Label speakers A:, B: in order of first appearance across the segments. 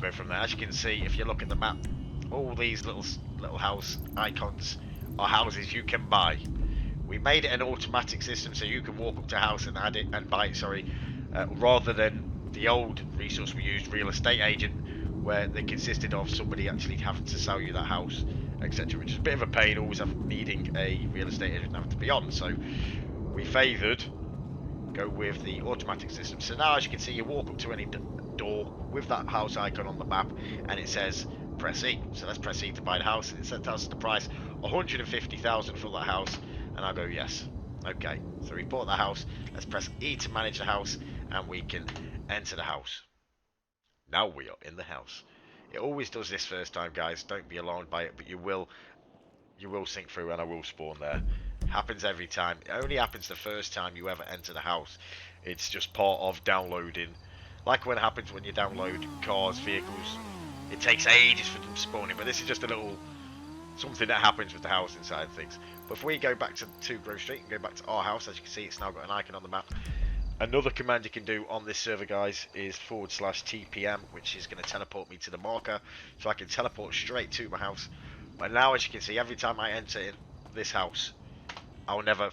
A: go from there. As you can see, if you look at the map, all these little house icons are houses you can buy. We made it an automatic system so you can walk up to a house and add it and buy it, sorry, rather than the old resource we used, real estate agent, where they consisted of somebody actually having to sell you that house, etc. Which is a bit of a pain, always needing a real estate agent having to be on. So we favoured go with the automatic system. So now, as you can see, you walk up to any door with that house icon on the map, and it says press E. So let's press E to buy the house, and it tells us the price, 150,000 for that house, and I'll go yes. Okay, so we bought the house. Let's press E to manage the house, and we can enter the house. Now we are in the house. It always does this first time, guys. Don't be alarmed by it, but you will sink through, and I will spawn there. Happens every time. It only happens the first time you ever enter the house. It's just part of downloading. Like when it happens when you download cars, vehicles. It takes ages for them spawning, but this is just a little something that happens with the house inside things. But if we go back to Grove Street and go back to our house, as you can see, it's now got an icon on the map. Another command you can do on this server, guys, is /TPM, which is going to teleport me to the marker, so I can teleport straight to my house. But now, as you can see, every time I enter in this house, I'll never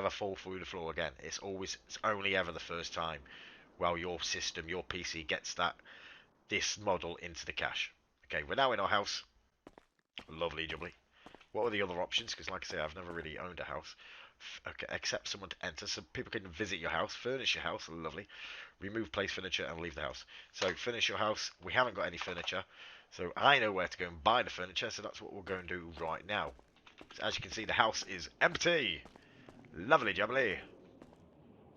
A: fall through the floor again. It's only ever the first time. Well, your system, your PC gets this model into the cache. Okay, we're now in our house. Lovely jubbly. What are the other options? Because like I say, I've never really owned a house. Okay, accept someone to enter, so people can visit your house, furnish your house, lovely. Remove place furniture and leave the house. So furnish your house. We haven't got any furniture, so I know where to go and buy the furniture. So that's what we're going to do right now. So as you can see, the house is empty. Lovely jubbly.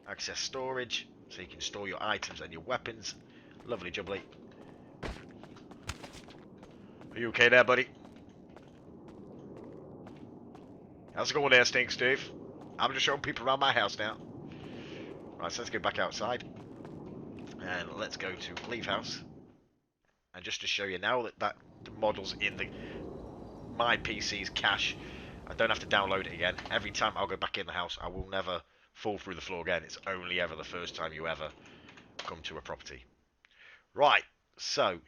A: Access storage, so you can store your items and your weapons. Lovely jubbly. Are you okay there, buddy? How's it going there, Stink Steve? I'm just showing people around my house now. Right, so let's go back outside. And let's go to leave house. And just to show you now that the model's in my PC's cache, I don't have to download it again. Every time I'll go back in the house, I will never fall through the floor again. It's only ever the first time you ever come to a property. Right, so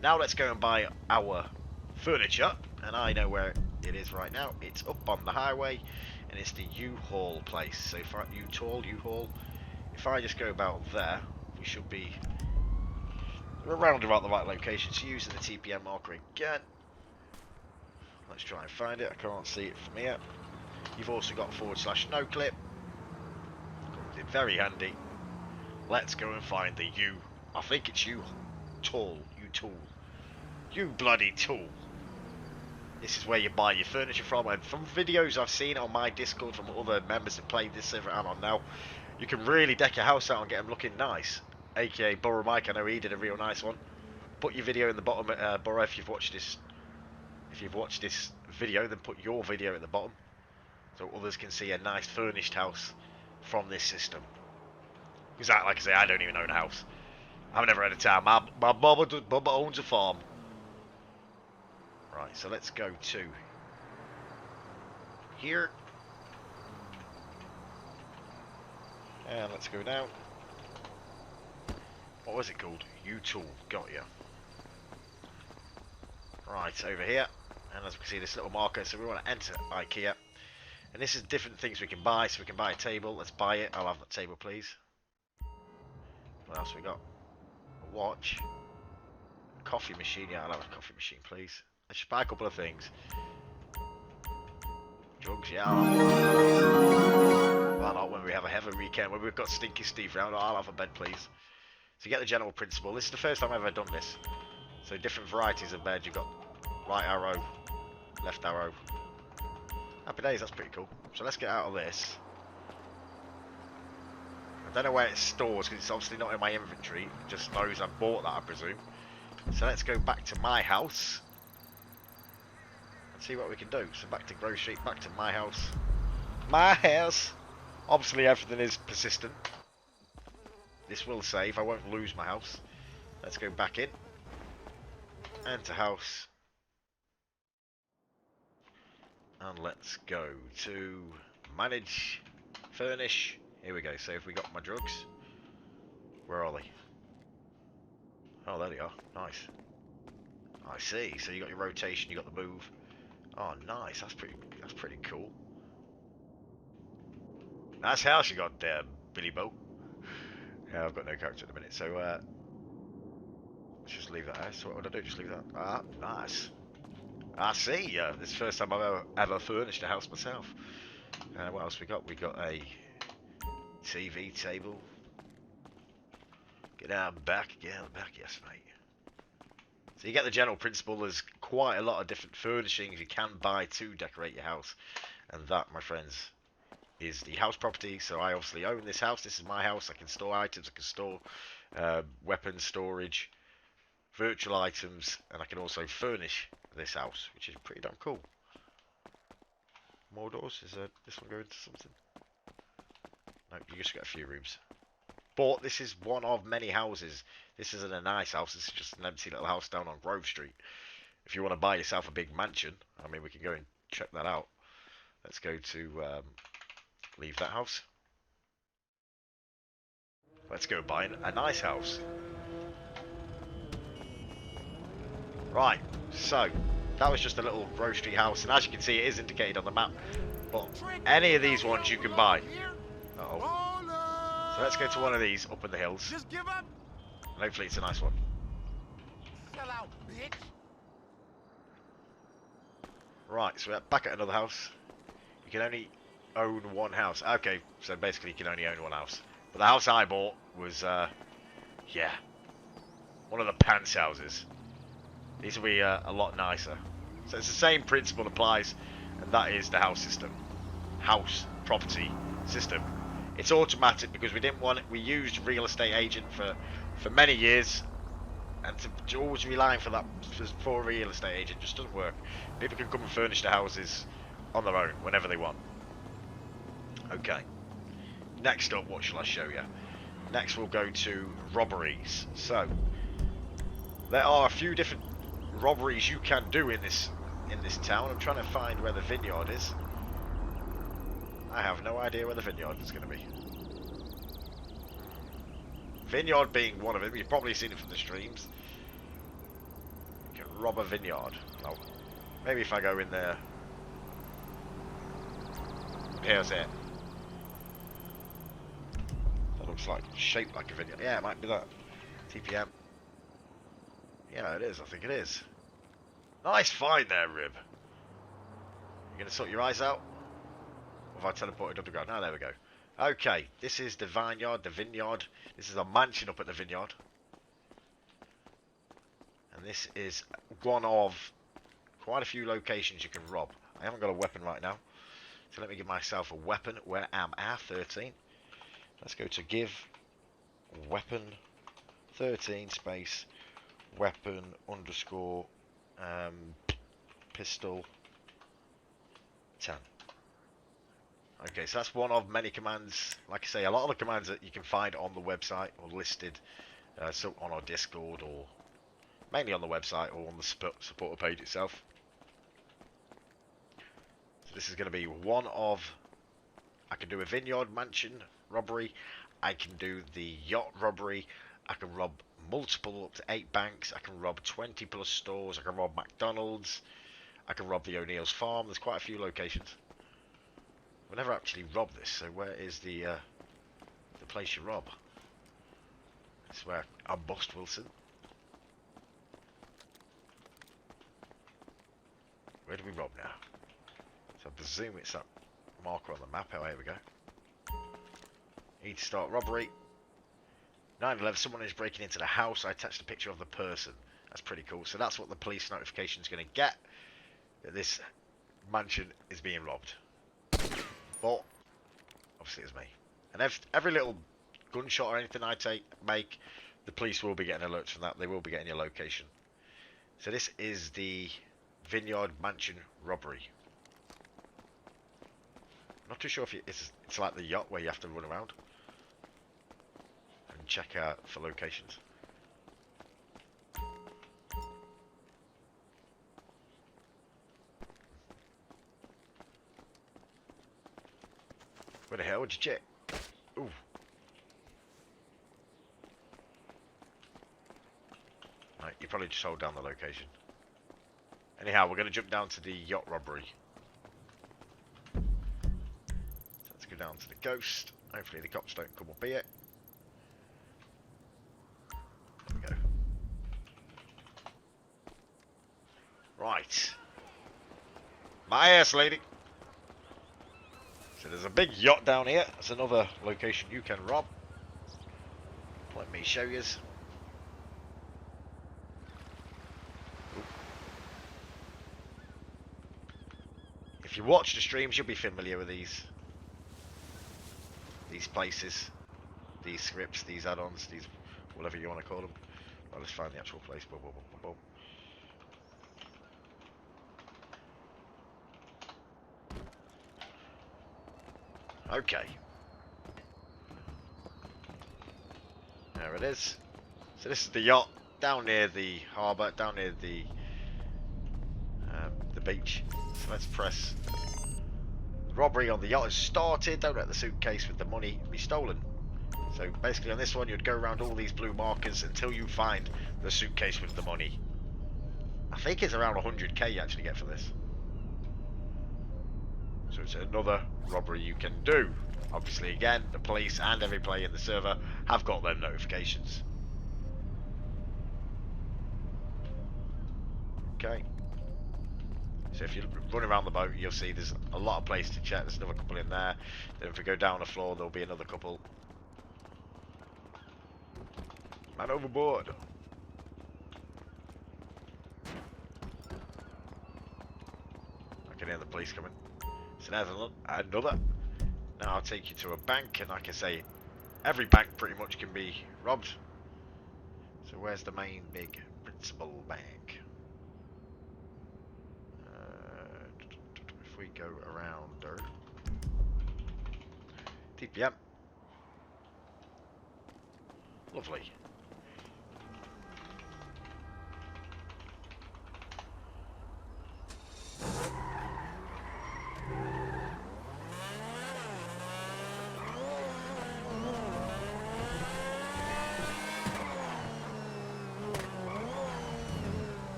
A: now let's go and buy our furniture. And I know where it is right now. It's up on the highway, and it's the U-Haul place. So if I U-Haul, if I just go about there, we should be around about the right location. So using the TPM marker again. Let's try and find it. I can't see it from here. You've also got /no clip. Comes in very handy. Let's go and find the I think it's U-Tool. You bloody tool. This is where you buy your furniture from, and from videos I've seen on my Discord from other members that played this server I'm on now, you can really deck your house out and get them looking nice. AKA Burrow Mike, I know he did a real nice one. Put your video in the bottom, Burrow, if you've watched this. If you've watched this video, then put your video at the bottom, so others can see a nice furnished house from this system. Because like I say, I don't even own a house. I've never had a time. My Bubba owns a farm. Right, so let's go to here. And let's go down. What was it called? U-Tool. Got you. Right, over here. And as we can see, this little marker. So we want to enter IKEA. And this is different things we can buy. So we can buy a table. Let's buy it. I'll have that table, please. What else we got? A watch. A coffee machine. Yeah, I'll have a coffee machine, please. Let's just buy a couple of things. Drugs, yeah. Why not when we have a heavy weekend, when we've got Stinky Steve round, I'll have a bed, please. So you get the general principle. This is the first time I've ever done this. So different varieties of bed. You've got right arrow, left arrow. Happy days, that's pretty cool. So let's get out of this. I don't know where it stores, because it's obviously not in my inventory. It just knows I bought that, I presume. So let's go back to my house. See what we can do. So back to Grove Street, back to my house. My house! Obviously everything is persistent. This will save, I won't lose my house. Let's go back in. Enter house. And let's go to manage, furnish. Here we go, so if we got my drugs. Where are they? Oh, there they are. Nice. I see. So you got your rotation, you got the move. Oh, nice. That's pretty cool. Nice house you got there, Billy Bo. Yeah, I've got no character at the minute, so let's just leave that there. So what would I do? Just leave that? Ah, nice. I see. This is the first time I've ever furnished a house myself. What else we got? We got a TV table. Get out back. Get out back, yes, mate. So you get the general principle. There's quite a lot of different furnishings you can buy to decorate your house. And that, my friends, is the house property. So I obviously own this house. This is my house. I can store items. I can store weapons storage, virtual items, and I can also furnish this house, which is pretty damn cool. More doors? Is this one going to something? No, you just get a few rooms. But this is one of many houses. This isn't a nice house. This is just an empty little house down on Grove Street. If you want to buy yourself a big mansion, I mean, we can go and check that out. Let's go to leave that house. Let's go buy a nice house. Right, so that was just a little Grove Street house, and as you can see, it is indicated on the map. But any of these ones you can buy. Uh-oh. So let's go to one of these up in the hills. Just give up. And hopefully it's a nice one. Sell out, bitch. Right, so we're back at another house. You can only own one house. Okay, so basically you can only own one house. But the house I bought was, yeah, one of the pants houses. These will be a lot nicer. So it's the same principle applies, and that is the house system. House property system. It's automatic because we didn't want it. We used real estate agent for many years, and to always relying for that for a real estate agent just doesn't work. People can come and furnish the houses on their own whenever they want. Okay. Next up, what shall I show you? Next we'll go to robberies. So there are a few different robberies you can do in this town. I'm trying to find where the vineyard is. I have no idea where the vineyard is going to be. Vineyard being one of them. You've probably seen it from the streams. You can rob a vineyard. Oh, maybe if I go in there. Here's it. That looks like shaped like a vineyard. Yeah, it might be that. TPM. Yeah, it is. I think it is. Nice find there, Rib. You going to sort your eyes out? Or have I teleported underground? No, there we go. Okay, this is the vineyard, This is a mansion up at the vineyard. And this is one of quite a few locations you can rob. I haven't got a weapon right now. So let me give myself a weapon. Where am I? 13. Let's go to give weapon 13 space weapon underscore pistol 10. Okay, so that's one of many commands. Like I say, a lot of the commands that you can find on the website or listed so on our Discord, or mainly on the website or on the supporter page itself. So this is going to be one of. I can do a vineyard mansion robbery. I can do the yacht robbery. I can rob multiple up to 8 banks. I can rob 20 plus stores. I can rob McDonald's. I can rob the O'Neill's farm. There's quite a few locations. We'll never actually rob this, so where is the place you rob? This is where I bust Wilson. Where do we rob now? So I presume it's that marker on the map. Oh, here we go. Need to start robbery. 9/11, someone is breaking into the house. I attached a picture of the person. That's pretty cool. So that's what the police notification is going to get. That this mansion is being robbed. But obviously it's me. And every little gunshot or anything I make, the police will be getting alerts from that. They will be getting your location. So this is the Vineyard Mansion robbery. I'm not too sure if it's like the yacht where you have to run around and check out for locations. Where the hell would you check? Ooh. Right, you probably just hold down the location. Anyhow, we're going to jump down to the yacht robbery. So let's go down to the coast. Hopefully the cops don't come up here. There we go. Right. My ass, lady. So there's a big yacht down here. That's another location you can rob. Let me show you. If you watch the streams, you'll be familiar with these places, these scripts, these add-ons, these whatever you want to call them. Well, let's find the actual place. Boom, boom, boom, boom, boom. Okay. There it is. So this is the yacht down near the harbour, down near the beach. So let's press. The robbery on the yacht has started. Don't let the suitcase with the money be stolen. So basically on this one you'd go around all these blue markers until you find the suitcase with the money. I think it's around 100k you actually get for this. So it's another robbery you can do. Obviously again, the police and every player in the server have got their notifications. Okay. So if you run around the boat, you'll see there's a lot of places to check. There's another couple in there. Then if we go down the floor, there'll be another couple. Man overboard. I can hear the police coming. So there's another. Now I'll take you to a bank, and like I say, every bank pretty much can be robbed. So where's the main big principal bank? If we go around there. TPM. Lovely.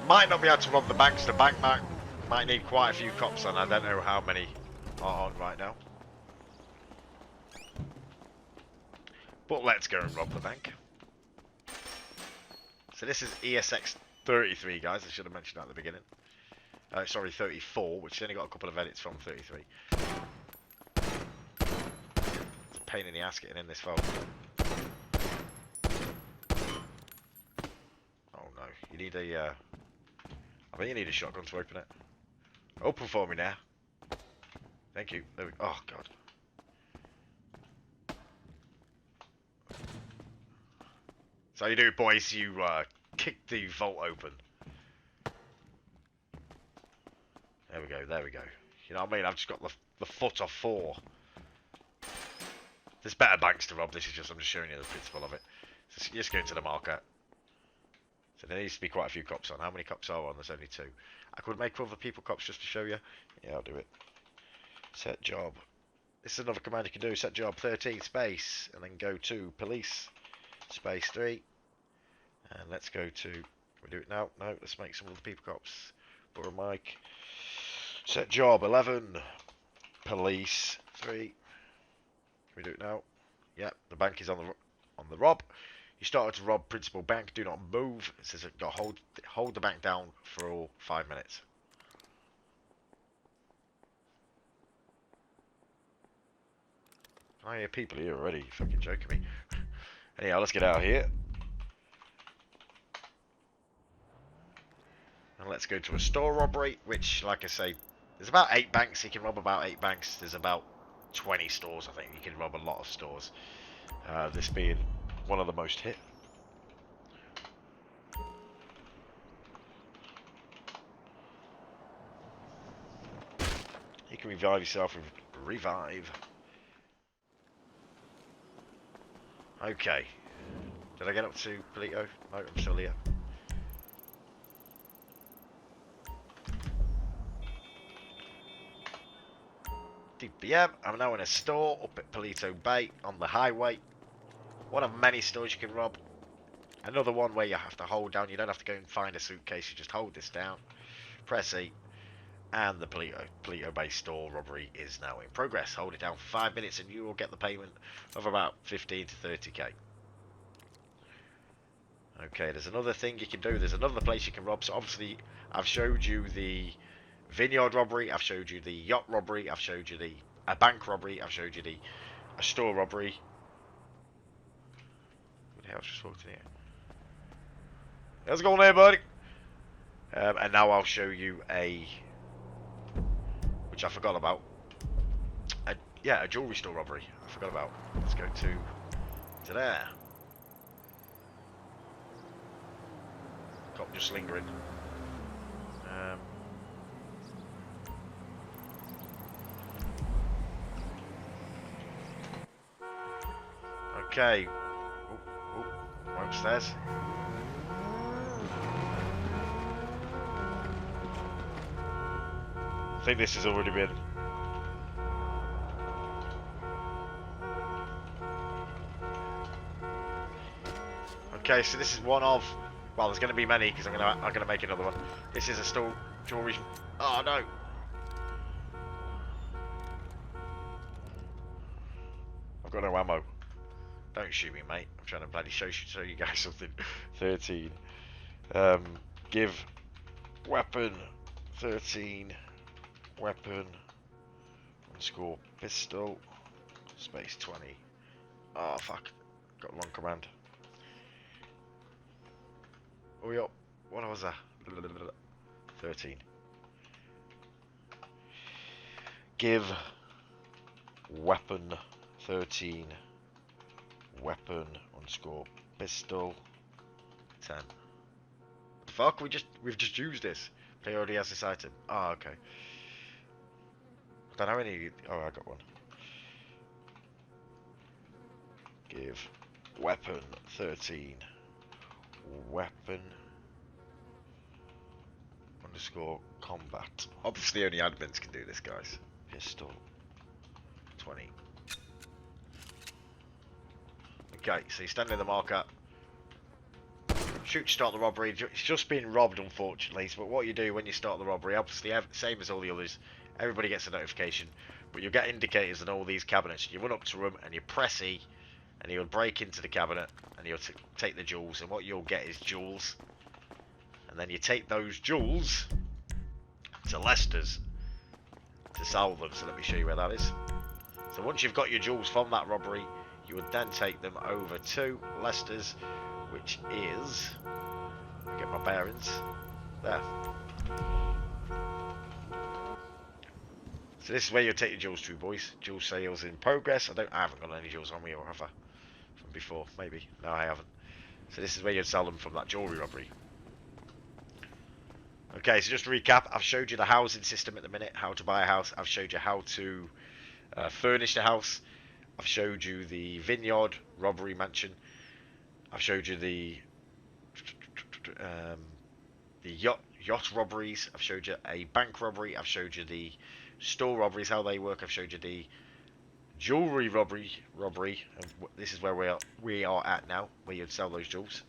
A: Might not be able to rob the banks. The bank might need quite a few cops on. I don't know how many are on right now. But let's go and rob the bank. So this is ESX33, guys. I should have mentioned that at the beginning. Sorry, 34, which only got a couple of edits from 33. It's a pain in the ass getting in this phone. Oh no, you need a... I think you need a shotgun to open it. Open for me now. Thank you. There we go. Oh, God. So you do, boys. You kick the vault open. There we go. There we go. You know what I mean? I've just got the foot off 4. There's better banks to rob. This is just, I'm just showing you the principle of it. So just go to the market. So there needs to be quite a few cops on. How many cops are on? There's only 2. I could make other people cops just to show you. Yeah, I'll do it. Set job. This is another command you can do. Set job 13 space. And then go to police space 3. And let's go to... Can we do it now? No, let's make some other people cops. Borrow mic. Set job 11. Police 3. Can we do it now? Yep, the bank is on the rob. You started to rob principal bank. Do not move. It says got to hold the bank down for all 5 minutes. I hear people here already. You're fucking joking me. Anyhow, let's get out of here. And let's go to a store robbery, which, like I say, there's about 8 banks. You can rob about 8 banks. There's about 20 stores, I think. You can rob a lot of stores. This being one of the most hit. You can revive yourself with revive. Okay. Did I get up to Polito? No, I'm still here. DPM, I'm now in a store up at Polito Bay on the highway. One of many stores you can rob. Another one where you have to hold down. You don't have to go and find a suitcase. You just hold this down, press E, and the Polito-based store robbery is now in progress. Hold it down for 5 minutes and you will get the payment of about 15 to 30k. Okay, there's another thing you can do. There's another place you can rob. So obviously, I've showed you the vineyard robbery. I've showed you the yacht robbery. I've showed you a bank robbery. I've showed you a store robbery. What the hell just walked in here? How's it going there, buddy? And now I'll show you which I forgot about. Yeah, a jewelry store robbery. I forgot about. Let's go to there. Cop just lingering. Okay. We're upstairs. I think this has already been. Okay, so this is one of. Well, there's going to be many because I'm gonna make another one. This is a store jewelry. Oh no! I've got no ammo. Don't shoot me, mate. I'm trying to bloody show you guys something. 13. Give weapon 13. Weapon underscore pistol space 20. Oh fuck! Got one command. Oh yeah, what was that? 13. Give weapon 13. Weapon underscore pistol 10. What the fuck? We've just used this. Player already has this item. Oh, okay. I don't know any. Oh, I got one. Give weapon 13. Weapon underscore combat. Obviously, only admins can do this, guys. Pistol 20. Okay, so you stand in the marker. Shoot to start the robbery. It's just been robbed, unfortunately. But what you do when you start the robbery, obviously, same as all the others, everybody gets a notification. But you'll get indicators in all these cabinets. You run up to them and you press E, and you'll break into the cabinet and you'll take the jewels. And what you'll get is jewels. And then you take those jewels to Leicester's to sell them. So let me show you where that is. So once you've got your jewels from that robbery, you would then take them over to Leicester's, which is, get my bearings, there. So this is where you'll take your jewels to, boys. Jewel sales in progress. I haven't got any jewels on me, or have I? From before, maybe. No, I haven't. So this is where you'd sell them from that jewelry robbery. Okay, so just to recap, I've showed you the housing system at the minute, how to buy a house. I've showed you how to furnish the house. I've showed you the vineyard robbery mansion. I've showed you the yacht robberies. I've showed you a bank robbery. I've showed you the store robberies, how they work. I've showed you the jewelry robbery. And this is where we are at now, where you'd sell those jewels.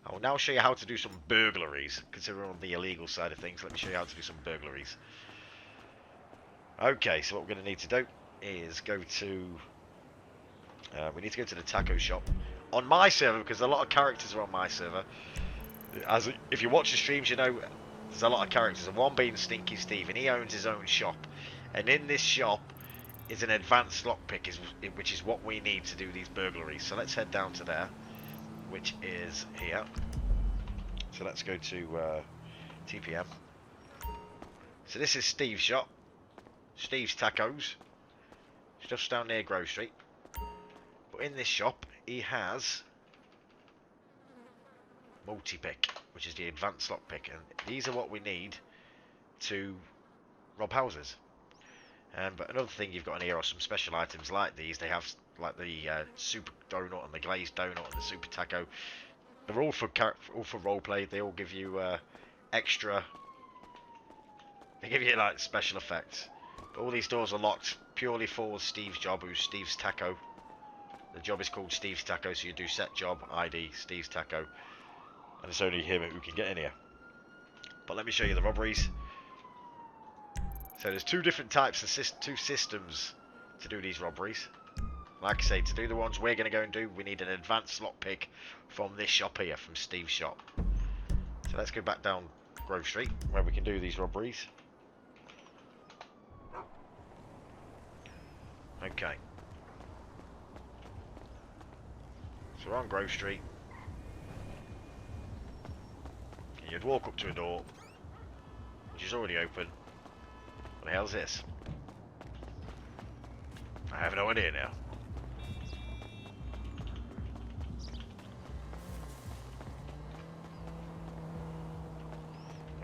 A: I will now show you how to do some burglaries. Considering on the illegal side of things, let me show you how to do some burglaries. Okay, so what we're going to need to do is go to. We need to go to the taco shop on my server, because a lot of characters are on my server. If you watch the streams, you know there's a lot of characters, and one being Stinky Steve, and he owns his own shop. And in this shop is an advanced lockpick, which is what we need to do these burglaries. So let's head down to there, which is here. So let's go to TPM. So this is Steve's shop, Steve's Tacos. It's just down near Grove Street. But in this shop, he has multi-pick, which is the advanced lockpick, and these are what we need to rob houses. But another thing you've got in here are some special items like these. They have like the super donut and the glazed donut and the super taco. They're all for roleplay. They all give you extra. They give you like special effects. But all these doors are locked purely for Steve's job, who's Steve's Taco. The job is called Steve's Taco, so you do set job, ID, Steve's Taco. And it's only him who can get in here. But let me show you the robberies. So there's two different types of two systems to do these robberies. Like I say, to do the ones we're going to go and do, we need an advanced lockpick from this shop here, from Steve's shop. So let's go back down Grove Street, where we can do these robberies. Okay. So we're on Grove Street. And you'd walk up to a door, which is already open. What the hell's this? I have no idea now.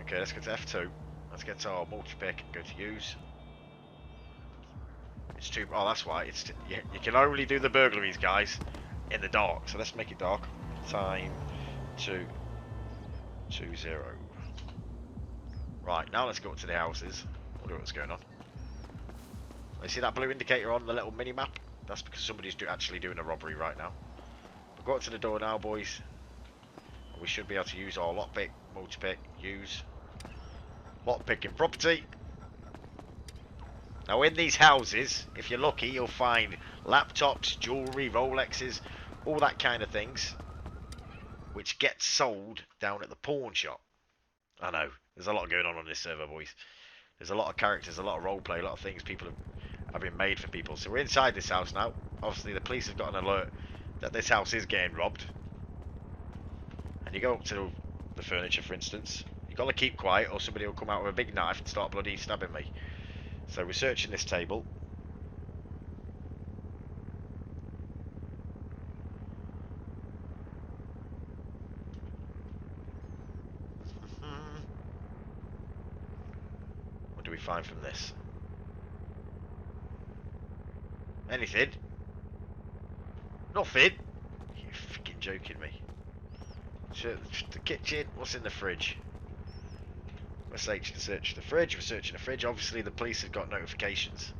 A: Okay, let's go to F2. Let's get to our multi-pick and go to use. It's too... Oh, that's why. You can only do the burglaries, guys, in the dark. So let's make it dark. Time 220. Right, now let's go up to the houses. Wonder what's going on. You see that blue indicator on the little mini-map? That's because somebody's actually doing a robbery right now. We'll go up to the door now, boys. We should be able to use our lockpick, multi-pick, use. Lockpicking property. Now in these houses, if you're lucky, you'll find laptops, jewellery, Rolexes, all that kind of things, which get sold down at the pawn shop. I know, there's a lot going on this server, boys. There's a lot of characters, a lot of roleplay, a lot of things people have been made for people. So we're inside this house now. Obviously the police have got an alert that this house is getting robbed. And you go up to the furniture, for instance. You've got to keep quiet or somebody will come out with a big knife and start bloody stabbing me. So we're searching this table. What do we find from this? Anything? Nothing? You're freaking joking me. The kitchen, what's in the fridge? Let's search the fridge. We're searching the fridge. Obviously the police have got notifications.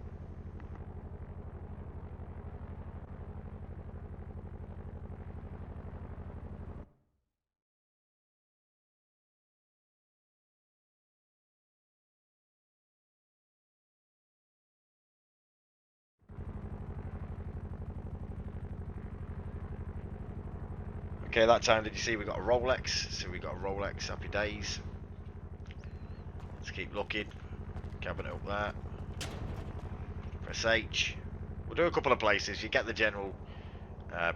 A: Okay, that time did you see we got a Rolex? So we got a Rolex, happy days. Let's keep looking. Cabinet up there. Press H. We'll do a couple of places. You get the general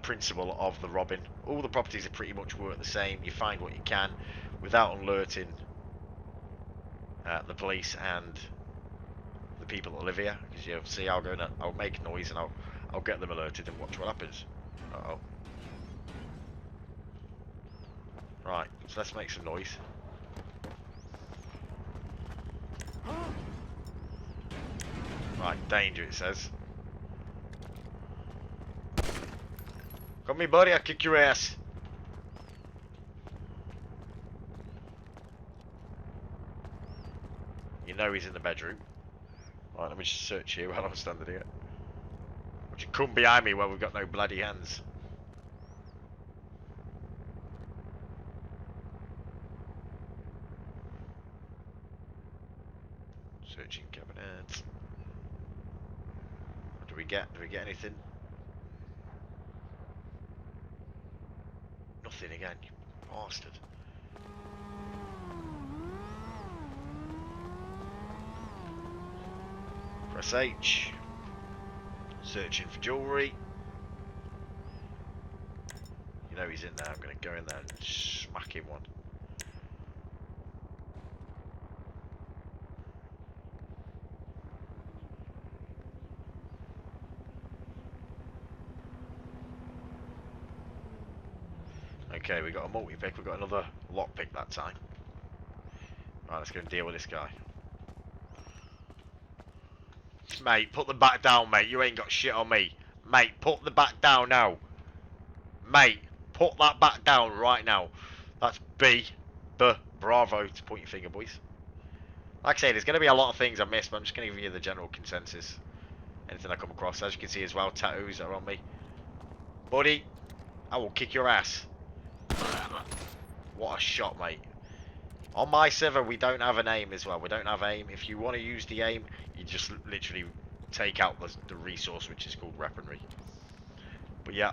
A: principle of the robbing. All the properties are pretty much work the same. You find what you can without alerting the police and the people that live here. Because you'll see, I'll make noise and I'll get them alerted and watch what happens. Uh-oh. Right, so let's make some noise. Right, danger it says. Come me buddy, I'll kick your ass. You know he's in the bedroom. Right, let me just search here while I'm standing here. Would you come behind me while we've got no bloody hands? Searching cabinets. What do we get? Do we get anything? Nothing again, you bastard. Press H. Searching for jewellery. You know he's in there. I'm going to go in there and smack him one. Okay, we got a multi-pick, we got another lockpick that time. Right, let's go and deal with this guy. Mate, put the bat down, mate. You ain't got shit on me. Mate, put the bat down now. Mate, put that bat down right now. That's bravo to point your finger, boys. Like I say, there's going to be a lot of things I missed, but I'm just going to give you the general consensus. Anything I come across. As you can see as well, tattoos are on me. Buddy, I will kick your ass. What a shot, mate. On my server, we don't have an aim as well. We don't have aim. If you want to use the aim, you just literally take out the resource, which is called weaponry. But yeah,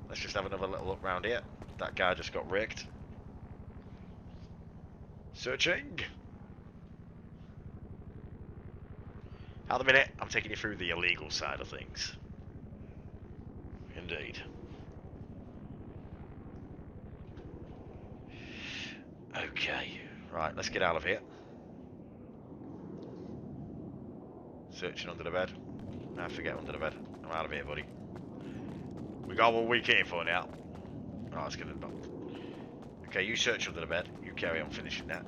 A: let's just have another little look around here. That guy just got rigged. Searching. At the minute, I'm taking you through the illegal side of things. Indeed. Okay, right, let's get out of here. Searching under the bed. Nah, forget under the bed. I'm out of here, buddy. We got what we came for now. Oh, let's get it back. Okay, you search under the bed. You carry on finishing that.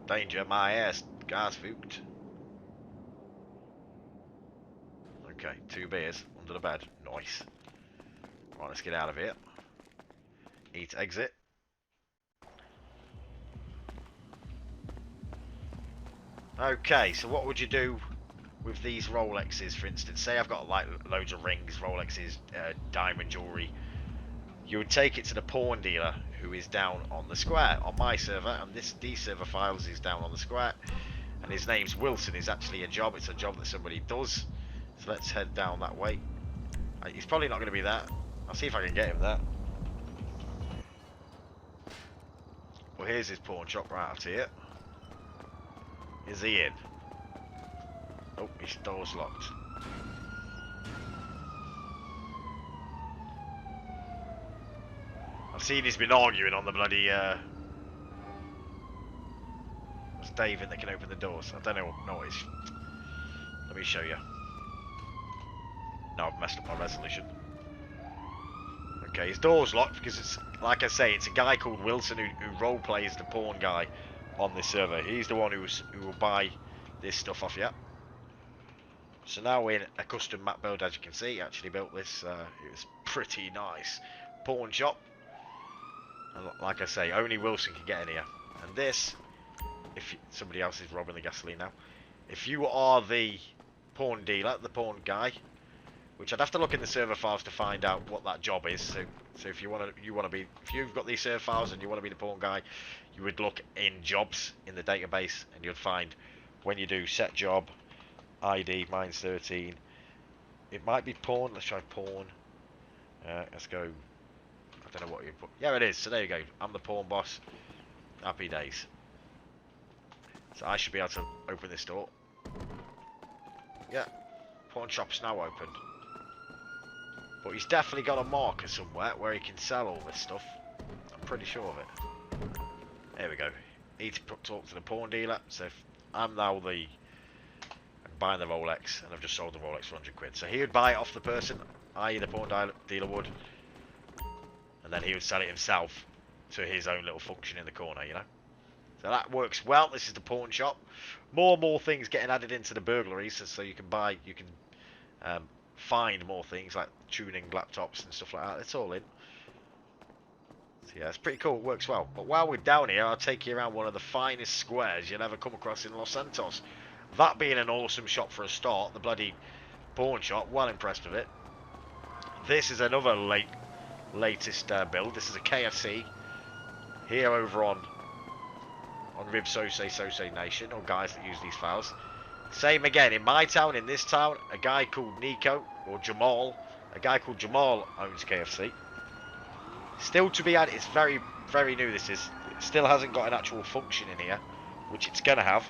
A: Danger, my ass. Gas spooked. Okay, 2 beers under the bed. Nice. Right, let's get out of here. Eat exit. Okay, so what would you do with these Rolexes, for instance? Say I've got like loads of rings, Rolexes, diamond jewelry. You would take it to the pawn dealer who is down on the square on my server, and these server files is down on the square, and his name's Wilson. Is actually a job. It's a job that somebody does. So let's head down that way. He's probably not going to be there. I'll see if I can get him there. Well, here's his pawn shop right out here. Is he in? Oh, his door's locked. I've seen he's been arguing on the bloody, There's Dave in that can open the doors. I don't know what it's... Let me show you. No, I've messed up my resolution. Okay, his door's locked because it's, like I say, it's a guy called Wilson who role plays the pawn guy on this server. He's the one who will buy this stuff off you. So now we're in a custom map build. As you can see, he actually built this. It was pretty nice pawn shop. And like I say, only Wilson can get in here. And this, somebody else is robbing the gasoline now. If you are the pawn dealer, the pawn guy, which I'd have to look in the server files to find out what that job is. So if if you've got these server files and you want to be the pawn guy, you would look in jobs in the database, and you'd find when you do set job, ID, mine's 13. It might be pawn. Let's try pawn. Let's go. I don't know what you put. Yeah, it is. So there you go. I'm the pawn boss. Happy days. So I should be able to open this door. Yeah, pawn shop's now open. But he's definitely got a marker somewhere where he can sell all this stuff. I'm pretty sure of it. There we go. Need to talk to the pawn dealer. So if I'm now I'm buying the Rolex, and I've just sold the Rolex for 100 quid. So he would buy it off the person, i.e. the pawn dealer would, and then he would sell it himself to his own little function in the corner, you know. So that works well. This is the pawn shop. More and more things getting added into the burglaries, so you can find more things like tuning laptops and stuff like that. It's all in. So yeah, it's pretty cool. It works well. But while we're down here, I'll take you around one of the finest squares you'll ever come across in Los Santos. That being an awesome shop for a start, the bloody pawn shop. Well impressed with it. This is another latest build. This is a KFC here over on Rib SOSAY Nation, or guys that use these files. Same again, in my town, in this town, a guy called Nico, or Jamal, a guy called Jamal owns KFC. Still to be added, it's very, very new this is. It still hasn't got an actual function in here, which it's going to have.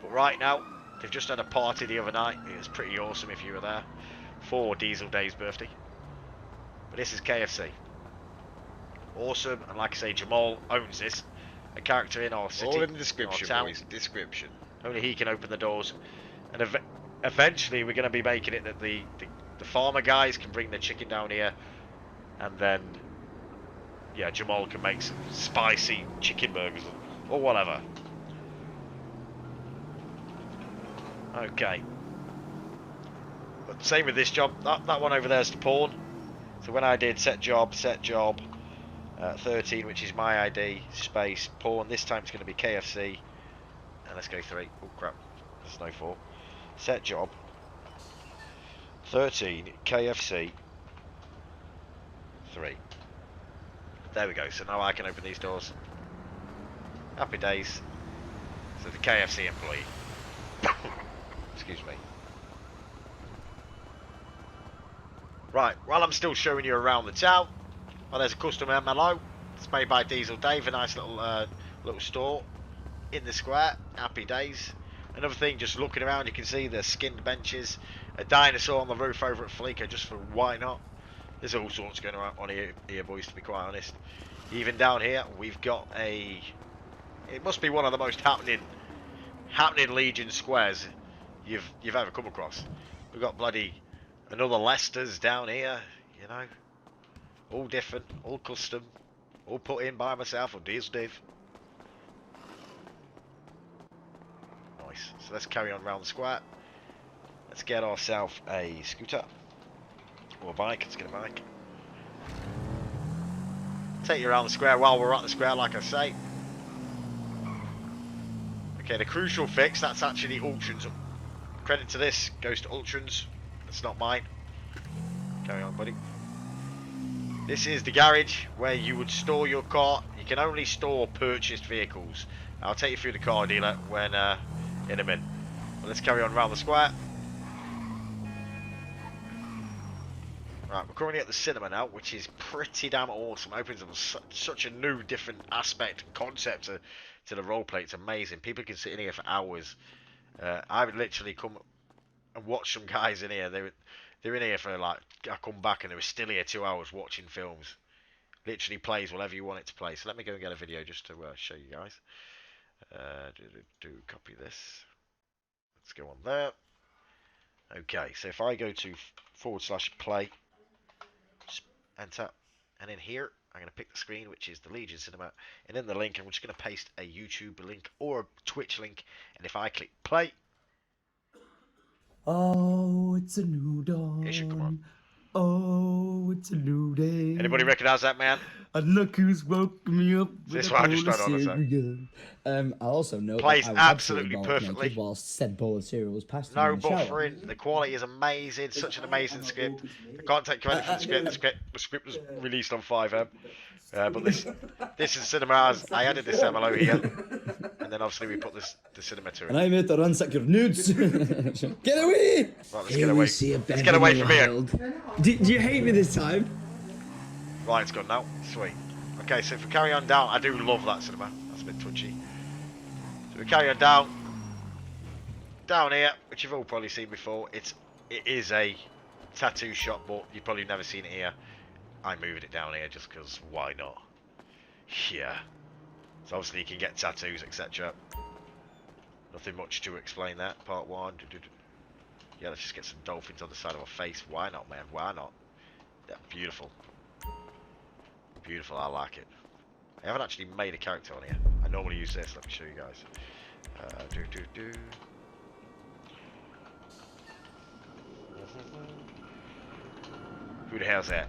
A: But right now, they've just had a party the other night. It was pretty awesome if you were there, for Diesel Day's birthday. But this is KFC. Awesome, and like I say, Jamal owns this. A character in our city.
B: All in the description, boys. Description.
A: Only he can open the doors, and eventually we're going to be making it that the farmer guys can bring the chicken down here, and then yeah, Jamal can make some spicy chicken burgers or whatever. Okay, but same with this job. That one over there is the pawn. So when I did set job 13, which is my ID, space pawn, this time it's going to be KFC. And let's go 3. Oh crap, there's no 4. Set job. 13 KFC 3. There we go. So now I can open these doors. Happy days. So the KFC employee. Excuse me. Right, while I'm still showing you around the town, well, there's a customer MLO. It's made by Diesel Dave, a nice little store in the square. Happy days. Another thing, just looking around, you can see the skinned benches, a dinosaur on the roof over at Fleeker, just for why not. There's all sorts going on here, boys, to be quite honest. Even down here, we've got a... It must be one of the most happening Legion squares you've ever come across. We've got bloody another Leicester's down here, you know. All different, all custom, all put in by myself or Diesel Dave. Nice. So let's carry on around the square. Let's get ourselves a scooter. Or a bike. Let's get a bike. Take you around the square while we're at the square, like I say. Okay, the crucial fix, that's actually Ultron's. Credit to this goes to Ultron's. That's not mine. Carry on, buddy. This is the garage where you would store your car. You can only store purchased vehicles. I'll take you through the car dealer when in a minute. But let's carry on around the square. Right, we're currently at the cinema now, which is pretty damn awesome. Opens up such a new, different aspect and concept to the roleplay. It's amazing. People can sit in here for hours. I've literally come and watched some guys in here. They're in here for like, I come back and they were still here 2 hours watching films. Literally plays whatever you want it to play. So let me go and get a video just to show you guys. Copy this. Let's go on there. Okay, so if I go to /play, enter, and in here I'm going to pick the screen, which is the Legion Cinema, and in the link I'm just going to paste a YouTube link or a Twitch link, and if I click play,
C: oh, it's a new dawn.
A: It should come on.
C: Oh, it's a new day.
A: Anybody recognise that man?
C: And look who's woke me up.
A: This one I just tried on
C: I also know
A: plays
C: that I was
A: absolutely
C: absolutely
A: perfectly.
C: whilst said bowl of cereal was passed.
A: No buffering. The quality is amazing. Such an amazing script. I can't take credit for the script. The script was released on Fivem. But this is cinema. I added this MLO here, and then obviously we put the cinema to it.
C: And I made the ransack your nudes. Get away!
A: Right, let's get away. Let's get away from here.
C: Do you hate me this time?
A: Right, it's gone now. Sweet. Okay, so if we carry on down, I do love that cinema. That's a bit touchy. So we carry on down here, which you've all probably seen before. It is a tattoo shop, but you've probably never seen it here. I moved it down here just because why not? Yeah. So obviously you can get tattoos, etc. Nothing much to explain that. Part one. Yeah, let's just get some dolphins on the side of our face. Why not, man? Why not? They're beautiful. Beautiful, I like it. I haven't actually made a character on here. I normally use this. Let me show you guys. Who the hell's that?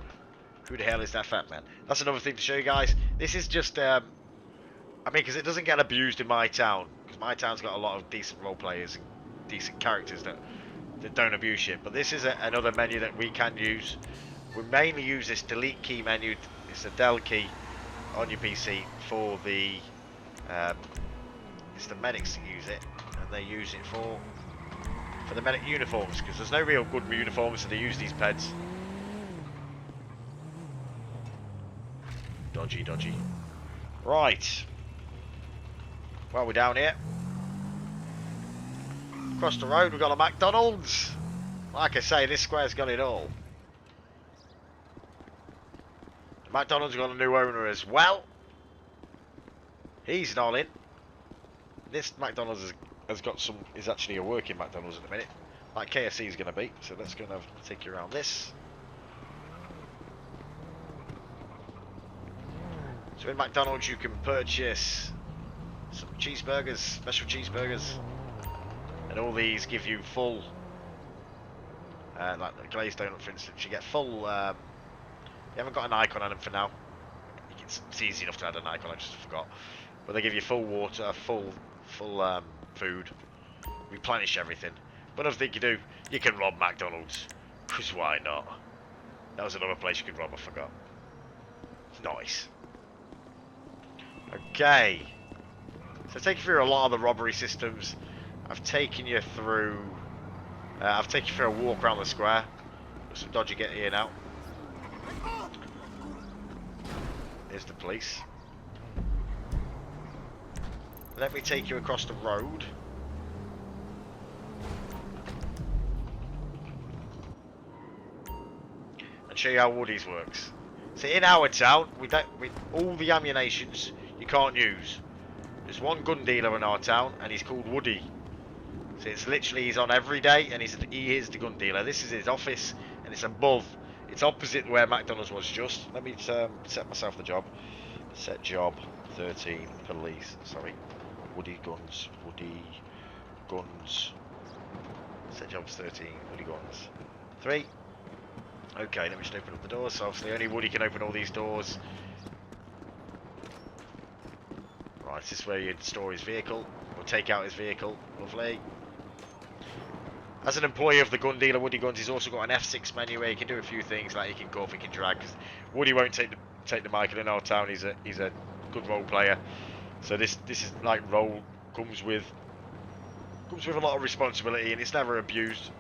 A: Who the hell is that fat man? That's another thing to show you guys. This is just, I mean, because it doesn't get abused in my town. Because my town's got a lot of decent role players and decent characters that don't abuse shit. But this is another menu that we can use. We mainly use this delete key menu. It's a del key on your PC for the it's the medics that use it, and they use it for the medic uniforms, because there's no real good uniforms, so they use these peds. Dodgy. Right. Well, we're down here. Across the road we've got a McDonald's. Like I say, this square's got it all. McDonald's got a new owner as well. He's not in. This McDonald's has got some, is actually a working McDonald's in a minute, like KFC is going to be. So let's go and take you around this. So in McDonald's you can purchase some cheeseburgers, special cheeseburgers, and all these give you full, like the glazed donut for instance, you get full, you haven't got an icon on them for now. It's easy enough to add an icon, I just forgot. But they give you full water, full food, replenish everything. But another thing you do, you can rob McDonald's. Because why not? That was another place you could rob, I forgot. Nice. Okay. So I've taken you through a lot of the robbery systems. I've taken you through a walk around the square. There's some dodgy get in out. Here's the police. Let me take you across the road. And show you how Woody's works. So in our town, with all the ammunitions you can't use. There's one gun dealer in our town, and he's called Woody. So it's literally, he's on every day, and he is the gun dealer. This is his office, and it's above. It's opposite where McDonald's was just. Let me set myself the job. Set job 13, police. Sorry. Woody guns. Woody guns. Set jobs 13, Woody guns. 3. Okay, let me just open up the doors. So obviously only Woody can open all these doors. Right, this is where you'd store his vehicle, or take out his vehicle. Lovely. As an employee of the gun dealer, Woody Guns, he's also got an F6 menu where he can do a few things, like he can go off, he can drag. Cause Woody won't take the mic in our town. He's a good role player. So this is like role comes with a lot of responsibility, and it's never abused.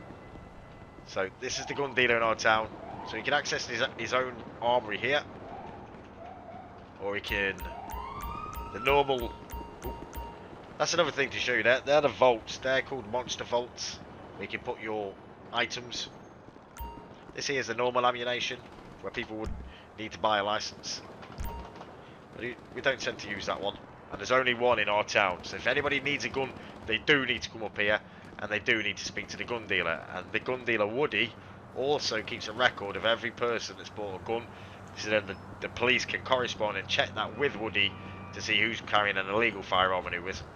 A: So this is the gun dealer in our town. So he can access his own armory here, or he can the normal. Ooh, that's another thing to show you. They're the vaults. They're called monster vaults. Where you can put your items. This here is the normal ammunition, where people would need to buy a license. But we don't tend to use that one. And there's only one in our town. So if anybody needs a gun, they do need to come up here, and they do need to speak to the gun dealer. And the gun dealer, Woody, also keeps a record of every person that's bought a gun. So then the police can correspond and check that with Woody to see who's carrying an illegal firearm and who isn't.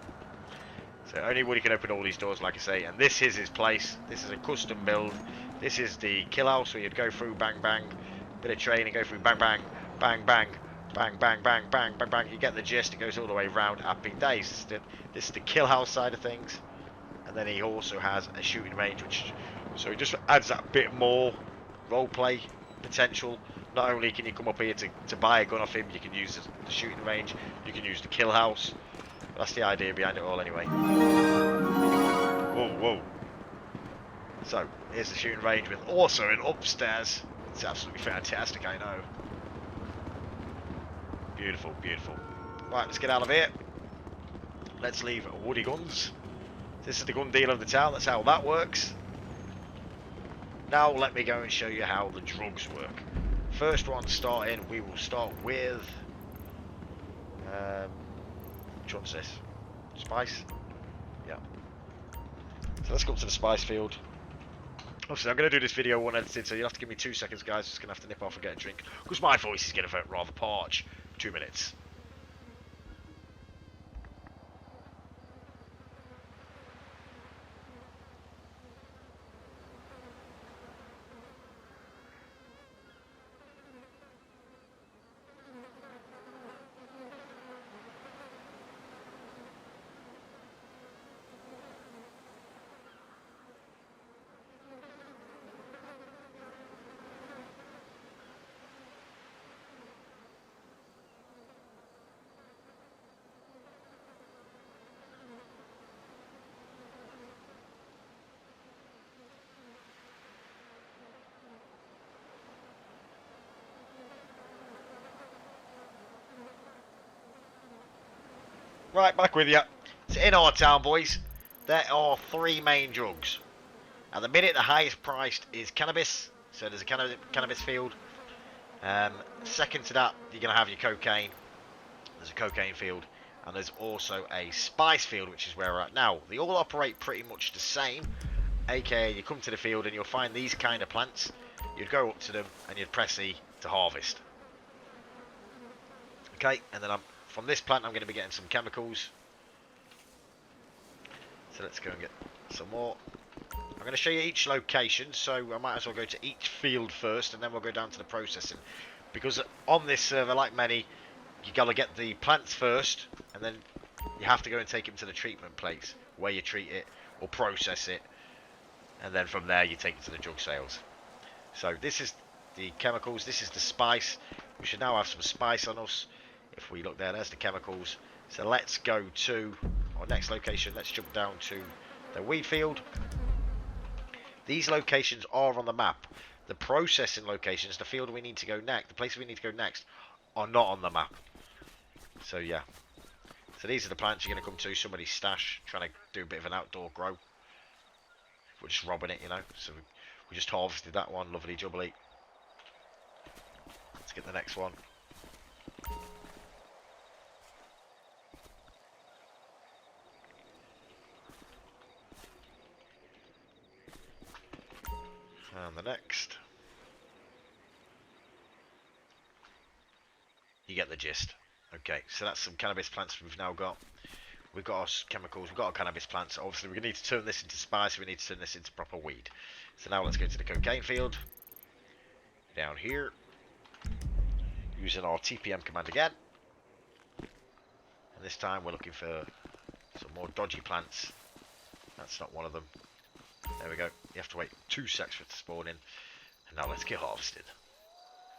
A: So only Woody can open all these doors, like I say, and this is his place. This is a custom build. This is the kill house where you'd go through, bang bang, bit of training, go through, bang bang, bang bang, bang bang bang bang bang bang. You get the gist. It goes all the way round. Happy days. This is the kill house side of things, and then he also has a shooting range, so it just adds that bit more role play potential. Not only can you come up here to buy a gun off him, you can use the shooting range, you can use the kill house. That's the idea behind it all anyway. Whoa, whoa. So, here's the shooting range with also an upstairs. It's absolutely fantastic, I know. Beautiful, beautiful. Right, let's get out of here. Let's leave Woody Guns. This is the gun dealer of the town, that's how that works. Now let me go and show you how the drugs work. First one starting, we will start with... which one's this? Spice? Yeah. So let's go up to the spice field. Obviously, I'm going to do this video unedited, so you'll have to give me 2 seconds, guys. Just going to have to nip off and get a drink, because my voice is getting rather parched. 2 minutes. Right, back with you. So in our town, boys, there are 3 main drugs. At the minute, the highest priced is cannabis. So there's a cannabis field. Second to that, you're going to have your cocaine. There's a cocaine field. And there's also a spice field, which is where we're at now. They all operate pretty much the same. AKA, you come to the field and you'll find these kind of plants. You'd go up to them and you'd press E to harvest. Okay, and then from this plant I'm going to be getting some chemicals. So let's go and get some more. I'm going to show you each location, so I might as well go to each field first and then we'll go down to the processing. Because on this server, like many, you got to get the plants first and then you have to go and take them to the treatment place where you treat it or process it, and then from there you take it to the drug sales. So this is the chemicals, this is the spice. We should now have some spice on us. If we look there, there's the chemicals. So let's go to our next location. Let's jump down to the wheat field. These locations are on the map. The processing locations, the field we need to go next, the places we need to go next, are not on the map. So yeah. So these are the plants you're going to come to. Somebody's stash, trying to do a bit of an outdoor grow. We're just robbing it, you know. So we just harvested that one, lovely jubbly. Let's get the next one. And the next. You get the gist. Okay, so that's some cannabis plants we've now got. We've got our chemicals, we've got our cannabis plants. Obviously, we need to turn this into spice, we need to turn this into proper weed. So now let's go to the cocaine field. Down here. Using our TPM command again. And this time we're looking for some more dodgy plants. That's not one of them. There we go. You have to wait 2 seconds for it to spawn in. And now let's get harvested.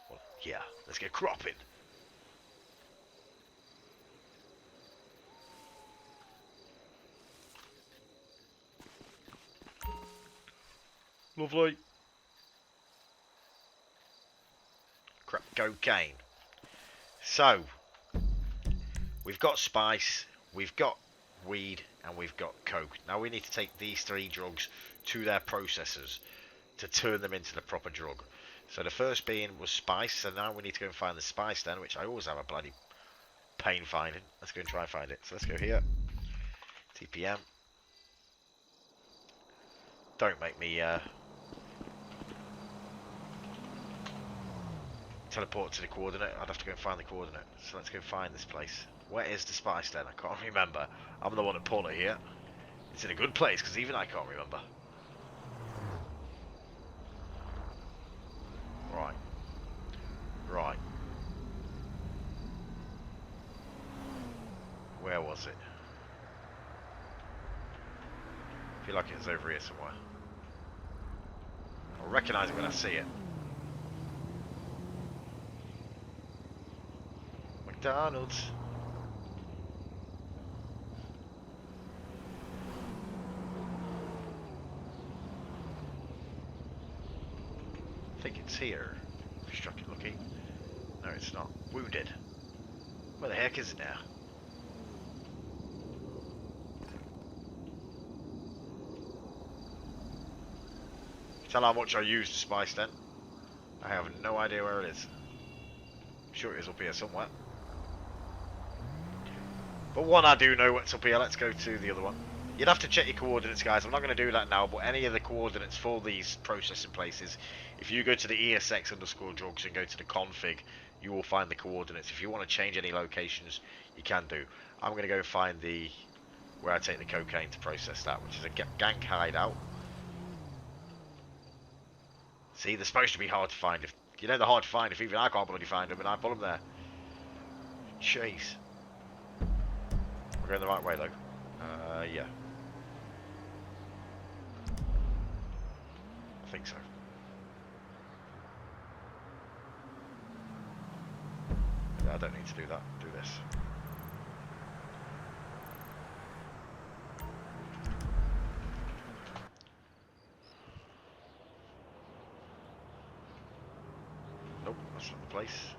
A: Well, yeah, let's get cropping. Lovely. Crap cocaine. So, we've got spice, we've got weed, and we've got coke. Now we need to take these 3 drugs to their processors to turn them into the proper drug. So the first being was spice, so now we need to go and find the spice then, which I always have a bloody pain finding. Let's go and try and find it. So let's go here. TPM. Don't make me teleport to the coordinate. I'd have to go and find the coordinate. So let's go find this place. Where is the spice then? I can't remember. I'm the one that pulled it here. It's in a good place because even I can't remember. Right. Right. Where was it? I feel like it's over here somewhere. I'll recognise it when I see it. McDonald's. I think it's here. Struck it lucky. No, it's not. Wounded. Where the heck is it now? Tell how much I used the spice then. I have no idea where it is. I'm sure it is up here somewhere. But one I do know what's up here. Let's go to the other one. You'd have to check your coordinates, guys. I'm not going to do that now, but any of the coordinates for these processing places, if you go to the ESX_drugs and go to the config, you will find the coordinates. If you want to change any locations, you can do. I'm going to go find the where I take the cocaine to process that, which is a gang hideout. See, they're supposed to be hard to find. If you know they're hard to find, if even I can't bloody find them, and I pull them there. Jeez. We're going the right way though. Yeah. I think so. Yeah, I don't need to do that. Do this. Nope, that's not the place.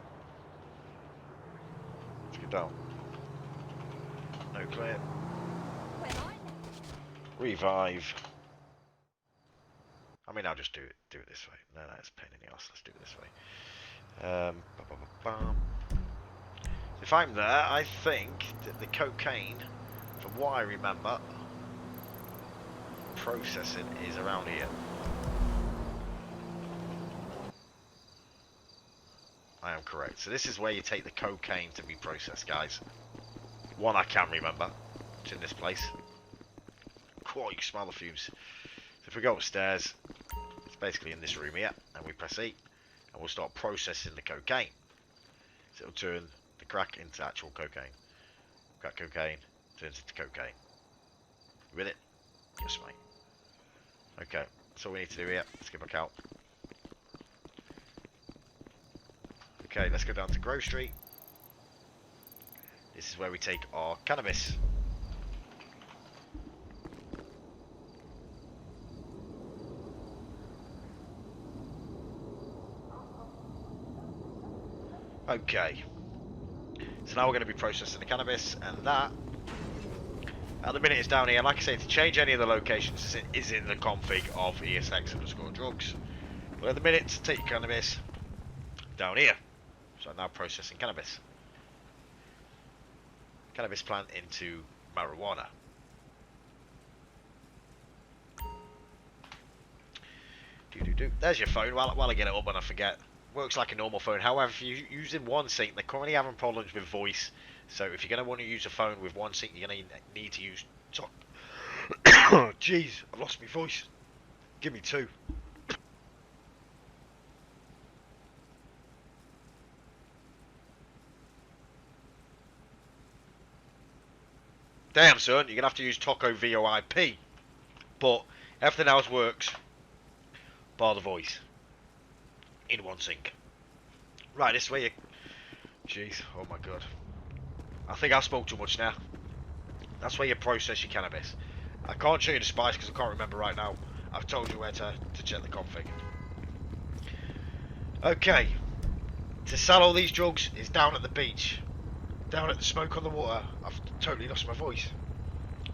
A: Let's get down. No clear. Revive. I mean, I'll just do it this way. No, that's a pain in the arse. Let's do it this way. If I'm there, I think that the cocaine, from what I remember, processing is around here. I am correct. So this is where you take the cocaine to be processed, guys. One I can remember. It's in this place. Cool, you can smell the fumes. So if we go upstairs, it's basically in this room here, and we press E, and we'll start processing the cocaine. So it'll turn the crack into actual cocaine. Crack cocaine turns into cocaine. You with it? Yes, mate. Okay, that's all we need to do here. Let's get back out. Okay, let's go down to Grove Street. This is where we take our cannabis. Okay. So now we're going to be processing the cannabis, and that, at the minute, it's down here. Like I say, to change any of the locations is in the config of ESX_drugs. But at the minute, to take your cannabis, down here. So I'm now processing cannabis. Cannabis plant into marijuana. There's your phone. While I get it up and I forget. Works like a normal phone. However, if you're using one sync, they're currently having problems with voice. So if you're going to want to use a phone with one sync, you're going to need to use talk. Jeez, I've lost my voice. Give me two. Damn, son, you're going to have to use Taco VoIP. But everything else works, bar the voice. In one sync. Right, this way you... Jeez, oh my god. I think I spoke too much now. That's where you process your cannabis. I can't show you the spice because I can't remember right now. I've told you where to check the config. Okay. To sell all these drugs is down at the beach. Down at the Smoke on the Water. I've totally lost my voice.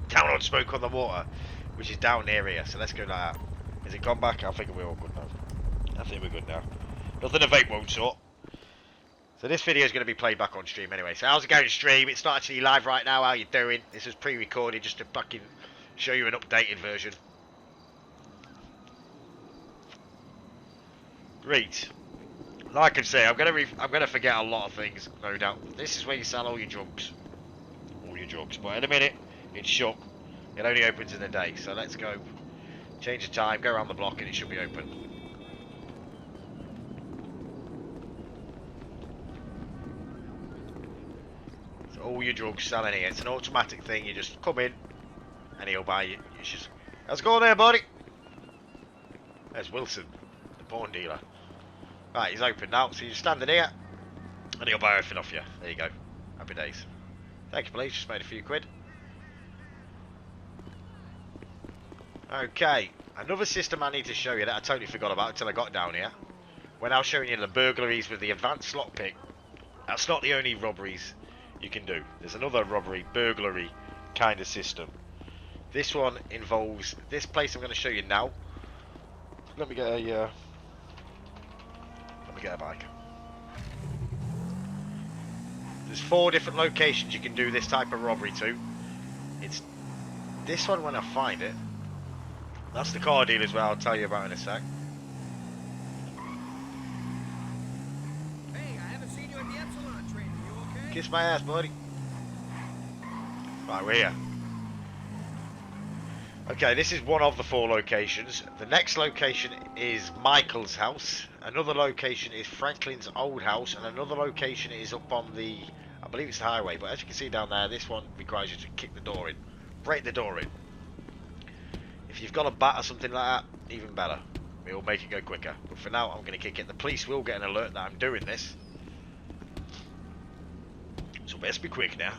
A: Down on Smoke on the Water, which is down near here. So let's go like that. Is it gone back? I think we're all good now. I think we're good now. Nothing a vape won't sort. So this video is going to be played back on stream anyway. So how's it going stream? It's not actually live right now. How you doing? This was pre-recorded just to fucking show you an updated version. Great. Like I say, I'm gonna forget a lot of things, no doubt. This is where you sell all your drugs. All your drugs. But in a minute, it's shut. It only opens in the day. So let's go. Change the time, go around the block and it should be open. All your drugs selling here. It's an automatic thing. You just come in and he'll buy you. How's it going there, buddy? There's Wilson, the porn dealer. Right, he's open now. So you're standing here and he'll buy everything off you. There you go. Happy days. Thank you, please. Just made a few quid. Okay. Another system I need to show you that I totally forgot about until I got down here. When I was showing you the burglaries with the advanced lockpick, that's not the only robberies you can do. There's another robbery, burglary kind of system. This one involves this place I'm going to show you now. Let me get a bike. There's 4 different locations you can do this type of robbery to. It's this one when I find it. That's the car deal as well. I'll tell you about in a sec. Kiss my ass, buddy. Right, we're here. Okay, this is one of the 4 locations. The next location is Michael's house. Another location is Franklin's old house. And another location is up on the... I believe it's the highway. But as you can see down there, this one requires you to kick the door in. Break the door in. If you've got a bat or something like that, even better. It'll make it go quicker. But for now, I'm going to kick it. The police will get an alert that I'm doing this. So best be quick now.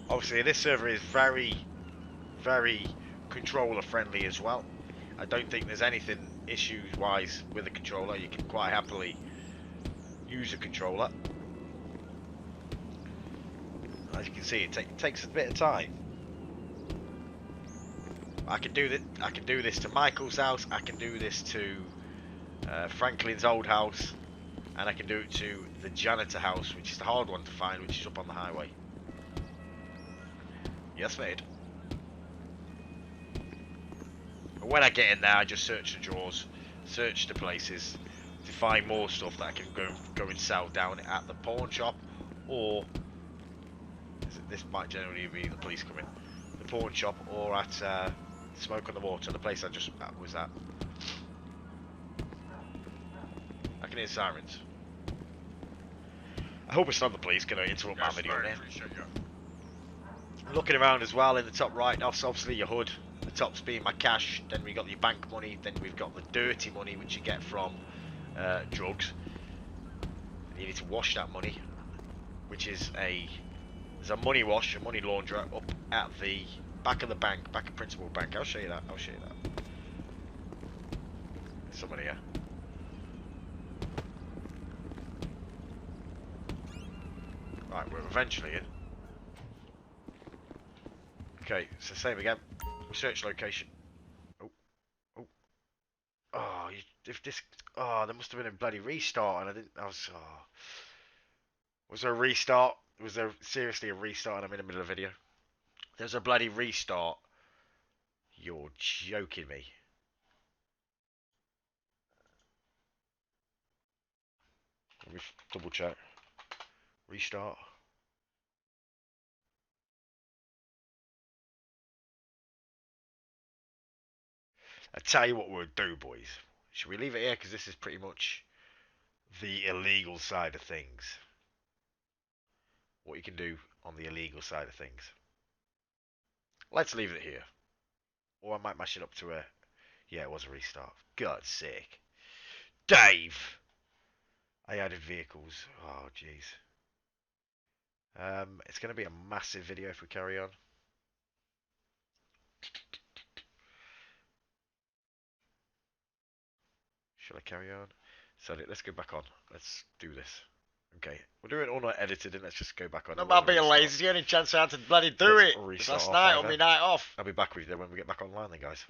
A: Obviously this server is very controller friendly as well. I don't think there's anything issues wise with the controller. You can quite happily use a controller. As you can see, it takes a bit of time. I can do this to Michael's house. I can do this to Franklin's old house. And I can do it to the janitor house, which is the hard one to find, which is up on the highway. Yes, mate. And when I get in there, I just search the drawers, search the places to find more stuff that I can go and sell down at the pawn shop, or this might generally be the police coming. The pawn shop, or at Smoke on the Water, the place I just was at. I can hear sirens. I hope it's not the police going to interrupt my video there. Looking around as well in the top right, that's obviously your HUD. The top's being my cash. Then we got your bank money. Then we've got the dirty money which you get from drugs. You need to wash that money, which is there's a money wash, a money launderer up at the back of the bank, back of Principal Bank. I'll show you that. I'll show you that. There's someone here. Right, we're eventually in. Okay, it's the same again. Search location. Oh, oh, oh! If this, oh, there must have been a bloody restart, and I didn't. Was there a restart? Was there seriously a restart? And I'm in the middle of a video. There's a bloody restart. You're joking me. Let me double check. Restart. I tell you what we'll do, boys. Should we leave it here? Because this is pretty much the illegal side of things. What you can do on the illegal side of things. Let's leave it here. Or I might mash it up to a... Yeah, it was a restart. God's sake. Dave! I added vehicles. Oh, jeez. It's going to be a massive video if we carry on. Shall I carry on? So let's go back on. Let's do this. Okay, we're doing it all night edited, and let's just go back on.
B: Not about being lazy. It's the only chance I had to bloody do it. Last night on my night off.
A: I'll be back with you when we get back online, then, guys.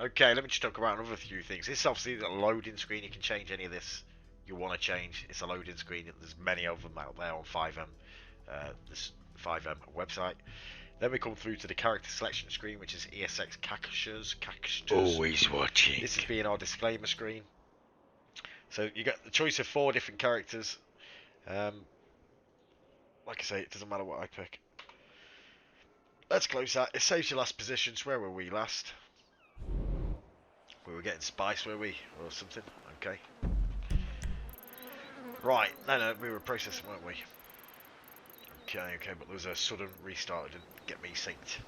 A: Okay, let me just talk about another few things. This is obviously the loading screen. You can change any of this you want to change. It's a loading screen. There's many of them out there on Fivem, this Fivem website. Then we come through to the character selection screen, which is ESX34.
B: Always watching.
A: This is being our disclaimer screen. So you get the choice of 4 different characters. Like I say, it doesn't matter what I pick. Let's close that. It saves your last positions. Where were we last? We were getting spice, were we? Or something? Okay. Right. No, we were processing, weren't we? Okay, but there was a sudden restart that didn't get me synced.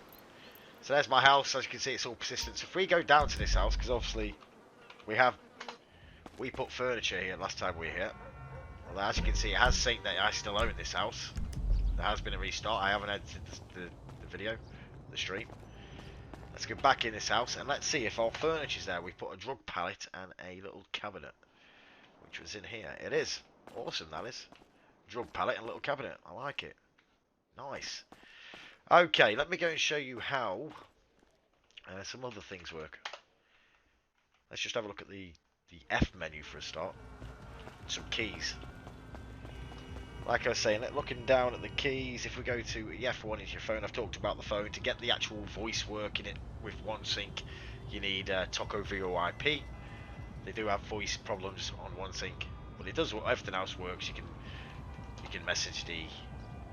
A: So there's my house. As you can see, it's all persistent. So if we go down to this house, because obviously we put furniture here last time we were here. Well, as you can see, it has synced that I still own this house. There has been a restart. I haven't edited the video, the stream. Let's go back in this house and let's see if our furniture's there. We put a drug pallet and a little cabinet, which was in here. It is. Awesome, that is. Drug pallet and little cabinet. I like it. Nice. Okay, let me go and show you how some other things work. Let's just have a look at the F menu for a start. Some keys. Like I was saying, looking down at the keys, if we go to F1 is your phone. I've talked about the phone. To get the actual voice working it with OneSync, you need Toco VoIP. They do have voice problems on OneSync, but it does. Everything else works. You can message the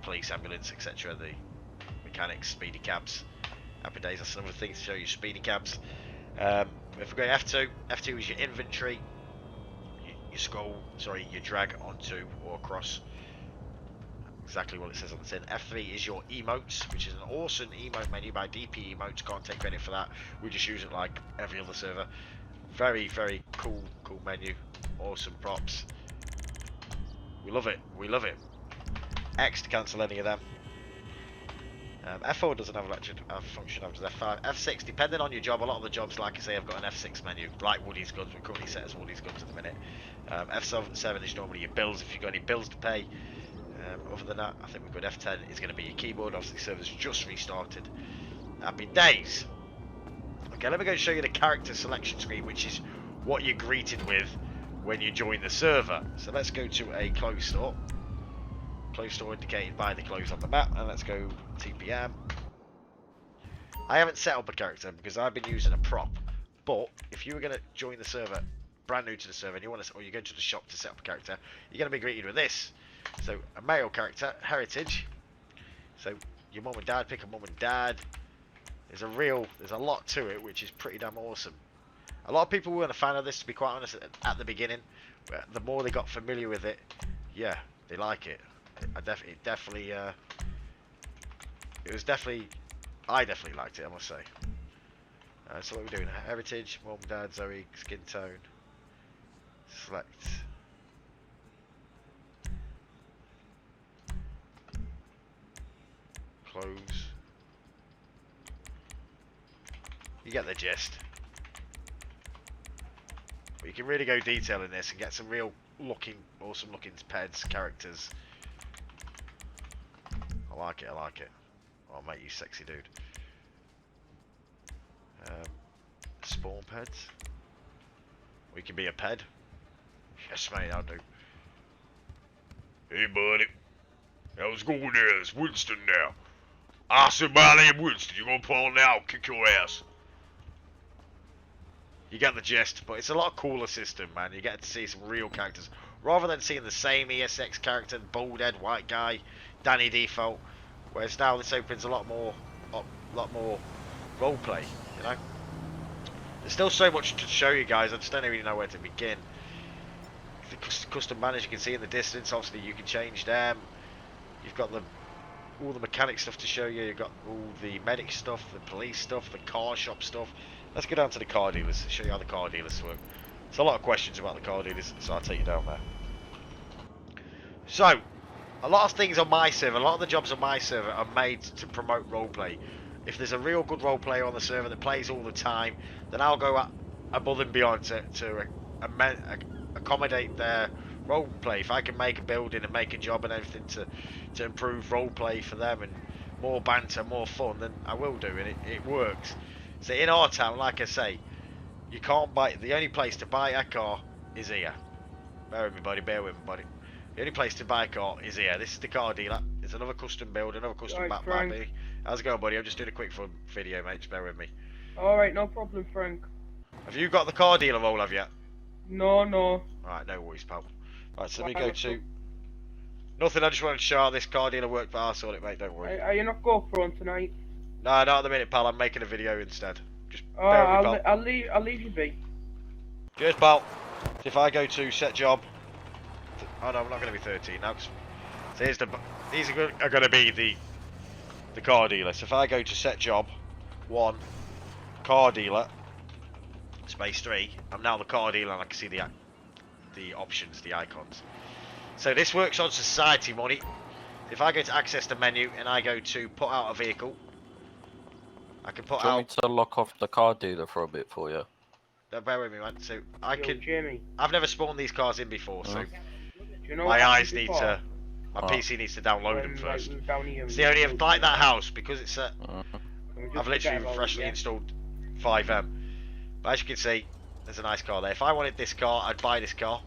A: police, ambulance, etc. The mechanics, speedy cabs. Happy days. That's another thing to show you. Speedy cabs. If we go F2, F2 is your inventory. You scroll, sorry, you drag onto or across. Exactly what it says on the tin. F3 is your emotes, which is an awesome emote menu by DP Emotes. Can't take credit for that. We just use it like every other server. Very, very cool menu. Awesome props. We love it. We love it. X to cancel any of them. F4 doesn't have a function as F5. F6, depending on your job, a lot of the jobs, like I say, have got an F6 menu, like Woody's Guns. We're currently set as Woody's Guns at the minute. F7 is normally your bills, if you've got any bills to pay. Other than that, I think we've got F10 is going to be your keyboard. Obviously, the server's just restarted. Happy days. Okay, let me go and show you the character selection screen, which is what you're greeted with when you join the server. So let's go to a clothes store. Clothes store indicated by the clothes on the map, and let's go TPM. I haven't set up a character because I've been using a prop, but if you were going to join the server, brand new to the server, and you want to, or you go to the shop to set up a character, you're going to be greeted with this. So a male character, heritage. So your mum and dad, pick a mum and dad. There's a lot to it, which is pretty damn awesome. A lot of people weren't a fan of this, to be quite honest, at the beginning. But the more they got familiar with it, yeah, they like it. I definitely liked it, I must say. So what we're doing, heritage, mum, dad, Zoe, skin tone, select. Clothes. You get the gist. But you can really go detail in this and get some real awesome looking peds, characters. I like it, I like it. I'll make you sexy dude. Spawn peds. We can be a ped. Yes mate, I'll do. Hey buddy. How's it going there? It's Winston now. I said my name Winston, you gonna pull now, kick your ass. You get the gist, but it's a lot cooler system, man. You get to see some real characters. Rather than seeing the same ESX character, bald head, white guy, Danny default. Whereas now this opens a lot more roleplay, you know? There's still so much to show you guys, I just don't really know where to begin. The custom manners you can see in the distance, obviously you can change them. You've got all the mechanic stuff to show you. You've got all the medic stuff, the police stuff, the car shop stuff. Let's go down to the car dealers, show you how the car dealers work. There's a lot of questions about the car dealers, so I'll take you down there. So, a lot of things on my server, a lot of the jobs on my server are made to promote roleplay. If there's a real good roleplayer on the server that plays all the time, then I'll go above and beyond to accommodate their roleplay. If I can make a building and make a job and everything to improve roleplay for them and more banter, more fun, then I will do, and it works. So in our town, like I say, you can't buy. The only place to buy a car is here. Bear with me, buddy. Bear with me, buddy. The only place to buy a car is here. This is the car dealer. It's another custom build, another custom map. How's it going, buddy? I'm just doing a quick fun video, mate. Just bear with me.
D: Alright, no problem, Frank.
A: Have you got the car dealer role, have you?
D: No, no.
A: Alright, no worries, pal. Right, so let me go to... Nothing, I just wanted to show how this car dealer worked, but I'll sort it, mate. Don't worry.
D: Are you not GoPro tonight?
A: No, not at the minute, pal. I'm making a video instead. Just bear with me, pal.
D: I'll leave you be.
A: Cheers, pal. So if I go to set job... Oh, no, I'm not going to be 13 now. So here's these are going to be the car dealer. So if I go to set job 1, car dealer, space 3, I'm now the car dealer and I can see the options, the icons. So this works on society money. If I go to access the menu and I go to put out a vehicle, I can put out...
E: Do you want me to lock off the car dealer for a bit for you?
A: Bear with me, man. So I can...
D: Jimmy.
A: I've never spawned these cars in before, so
D: You know
A: my eyes need to... My PC needs to download them
D: When,
A: first.
D: we were down here,
A: It's
D: we
A: the only
D: just
A: like that
D: looked
A: house because it's a.
E: Mhm.
D: and we just
A: I've literally
D: forget about it,
A: freshly
D: yeah?
A: installed Fivem. But as you can see, there's a nice car there. If I wanted this car, I'd buy this car.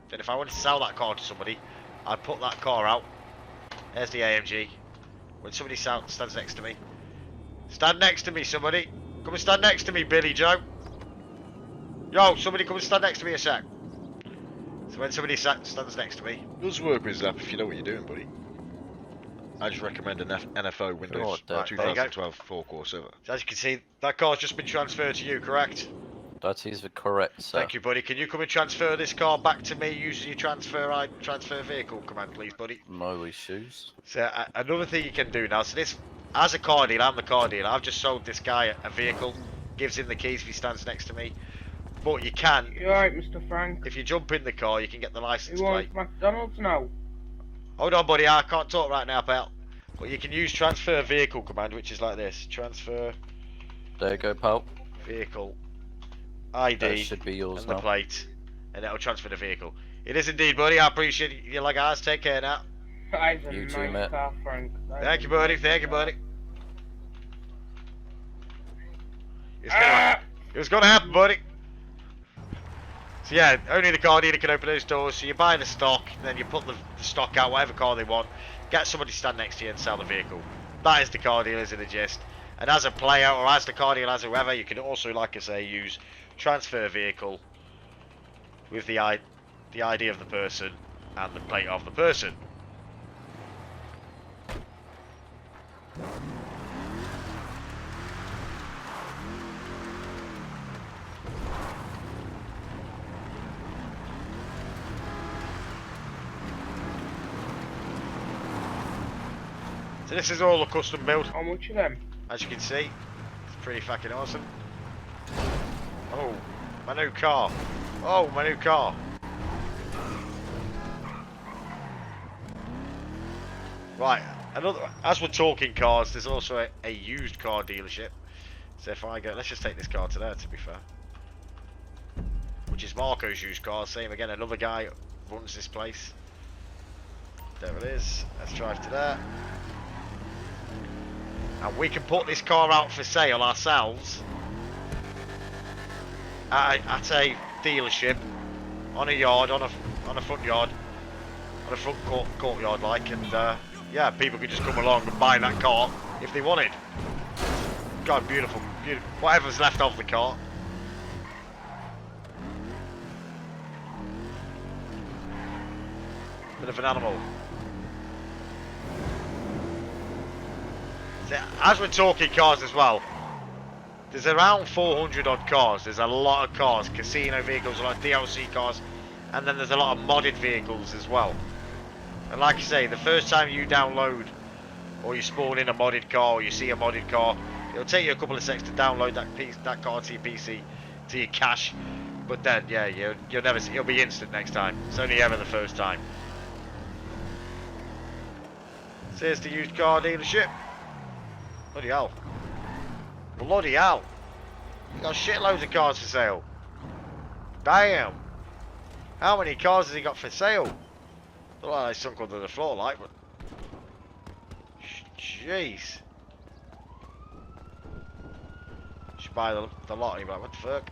A: Then if I wanted to sell that car to somebody, I'd put that car out. There's the AMG. When somebody stands next to me. Stand next to me, somebody. Come and stand next to me, Billy Joe. Yo, somebody come and stand next to me a sec. So when somebody stands next to me.
B: It does work with Zap if you know what you're doing, buddy. I just recommend an NFO Windows
E: Right,
B: 2012 4-core server.
A: So as you can see, that car's just been transferred to you, correct?
E: That is correct, sir.
A: Thank you, buddy. Can you come and transfer this car back to me using your transfer vehicle command, please, buddy?
E: No issues.
A: So another thing you can do now. So this, as a car dealer, I'm the car dealer. I've just sold this guy a vehicle. Gives him the keys if he stands next to me. But you can,
D: You alright, Mr. Frank?
A: if you jump in the car, you can get the license
D: Who
A: plate.
D: wants McDonald's now?
A: Hold on, buddy. I can't talk right now, pal. But you can use transfer vehicle command, which is like this: transfer
E: There you go, pal.
A: vehicle
E: That
A: ID
E: should be yours
A: and the
E: now.
A: plate, and it'll transfer the vehicle. It is indeed, buddy. I appreciate you like ours. Take care now.
D: That is a
E: You
D: nice
E: too, mate.
D: car, Frank. That is
A: Thank
D: a
A: you, buddy.
D: nice
A: Thank you,
D: car.
A: buddy. It was gonna happen, buddy. So yeah, only the car dealer can open those doors. So you buy the stock, then you put the stock out, whatever car they want. Get somebody to stand next to you and sell the vehicle. That is the car dealers in the gist. And as a player, or as the car dealer, as whoever, you can also, like I say, use transfer vehicle with the ID of the person and the plate of the person. So this is all a custom build,
D: How much of them?
A: as you can see. It's pretty fucking awesome. Oh, my new car. Oh, my new car. Right, as we're talking cars, there's also a used car dealership. So if I go, let's just take this car to there, to be fair. Which is Marco's used car, same again, another guy runs this place. There it is, let's drive to there. And we can put this car out for sale ourselves at a dealership, on a yard, on a front yard, on a front courtyard like, and yeah, people could just come along and buy that car if they wanted. God, beautiful, beautiful. Whatever's left of the car. Bit of an animal. As we're talking cars as well, there's around 400 odd cars. There's a lot of cars, casino vehicles, a lot of DLC cars, and then there's a lot of modded vehicles as well. And like I say, the first time you download or you spawn in a modded car or you see a modded car, it'll take you a couple of seconds to download that car to your PC, to your cache. But then, yeah, you'll never see, it'll be instant next time. It's only ever the first time. So here's the used car dealership. Bloody hell. Bloody hell. You got shitloads of cars for sale. Damn. How many cars has he got for sale? Look like they sunk under the floor like, but... Jeez. Should buy the lot and you'd be like, what the fuck?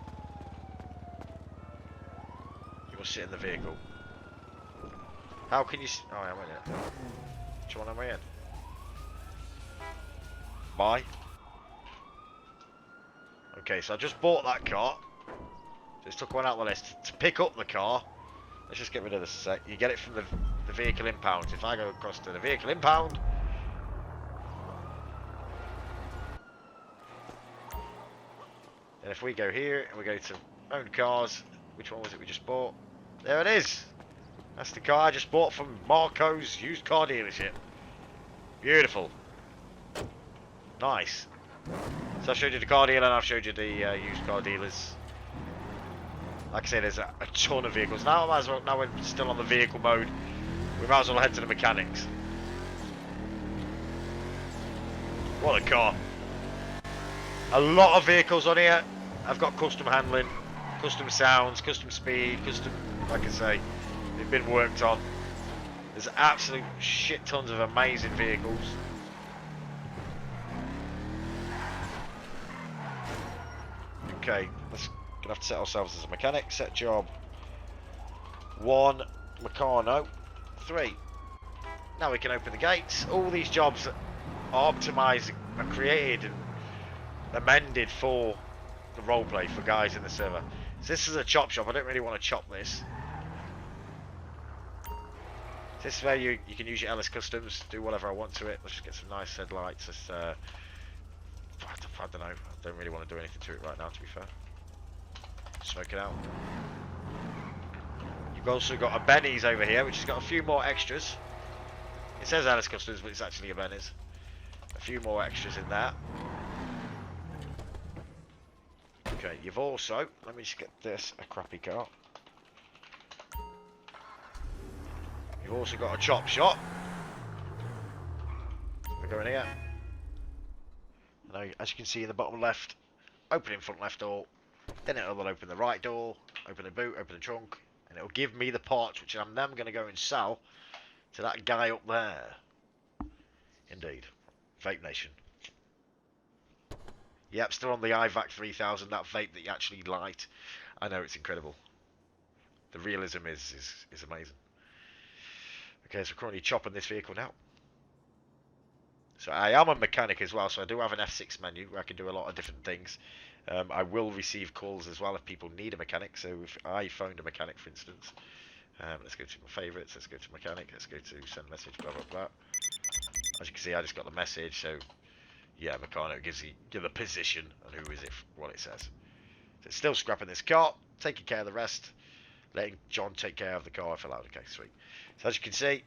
A: You must sit in the vehicle. How can you... Oh, yeah, I'm in it. Which one am I in? Buy. Okay, so I just bought that car. Just took one out of the list. To pick up the car, let's just get rid of this a sec. You get it from the vehicle impound. If I go across to the vehicle impound, and if we go here and we go to own cars, which one was it we just bought? There it is. That's the car I just bought from Marco's used car dealership. Beautiful. Nice. So I showed you the car dealer and I've showed you the used car dealers. Like I say, there's a ton of vehicles. Now, now we're still on the vehicle mode, we might as well head to the mechanics. What a car. A lot of vehicles on here. I've got custom handling, custom sounds, custom speed, custom, like I say, they've been worked on. There's absolute shit tons of amazing vehicles. Okay, gonna have to set ourselves as a mechanic. Set job 1, Meccano 3. Now we can open the gates. All these jobs are optimised, are created and amended for the roleplay for guys in the server. So this is a chop shop. I don't really want to chop this. This is where you can use your LS Customs, do whatever I want to it. Let's just get some nice headlights. Let's, I don't know. I don't really want to do anything to it right now, to be fair. Smoke it out. You've also got a Benny's over here, which has got a few more extras. It says LS Customs, but it's actually a Benny's. A few more extras in there. Okay, you've also, let me just get this, a crappy car. You've also got a chop shop. We're going here. Now, as you can see in the bottom left, open in front left door. Then it'll open the right door, open the boot, open the trunk, and it'll give me the parts, which I'm then going to go and sell to that guy up there. Indeed. Vape Nation. Yep, still on the IVAC 3000, that vape that you actually light. I know, it's incredible. The realism is amazing. Okay, so we're currently chopping this vehicle now. So I am a mechanic as well, so I do have an F6 menu where I can do a lot of different things. I will receive calls as well if people need a mechanic. So if I phoned a mechanic, for instance, let's go to my favourites, let's go to mechanic, let's go to send message, blah, blah, blah. As you can see, I just got the message, so yeah, Meccano gives you the position and who is it, what it says. So it's still scrapping this car, taking care of the rest, letting John take care of the car if allowed. Okay, sweet. So as you can see,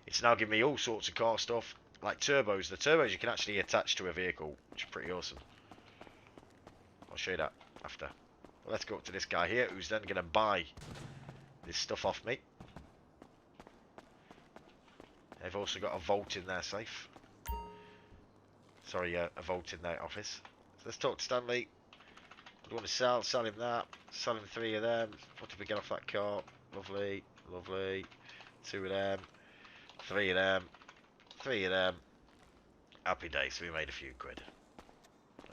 A: it's now giving me all sorts of car stuff, like turbos. The turbos you can actually attach to a vehicle, which is pretty awesome. I'll show you that after. Well, let's go up to this guy here, who's then going to buy this stuff off me. They've also got a vault in their safe. Sorry, a vault in their office. So let's talk to Stanley. What do you want to sell? Sell him that. Sell him 3 of them. What did we get off that car? Lovely, lovely. 2 of them. 3 of them. 3 of them. Happy days. So we made a few quid.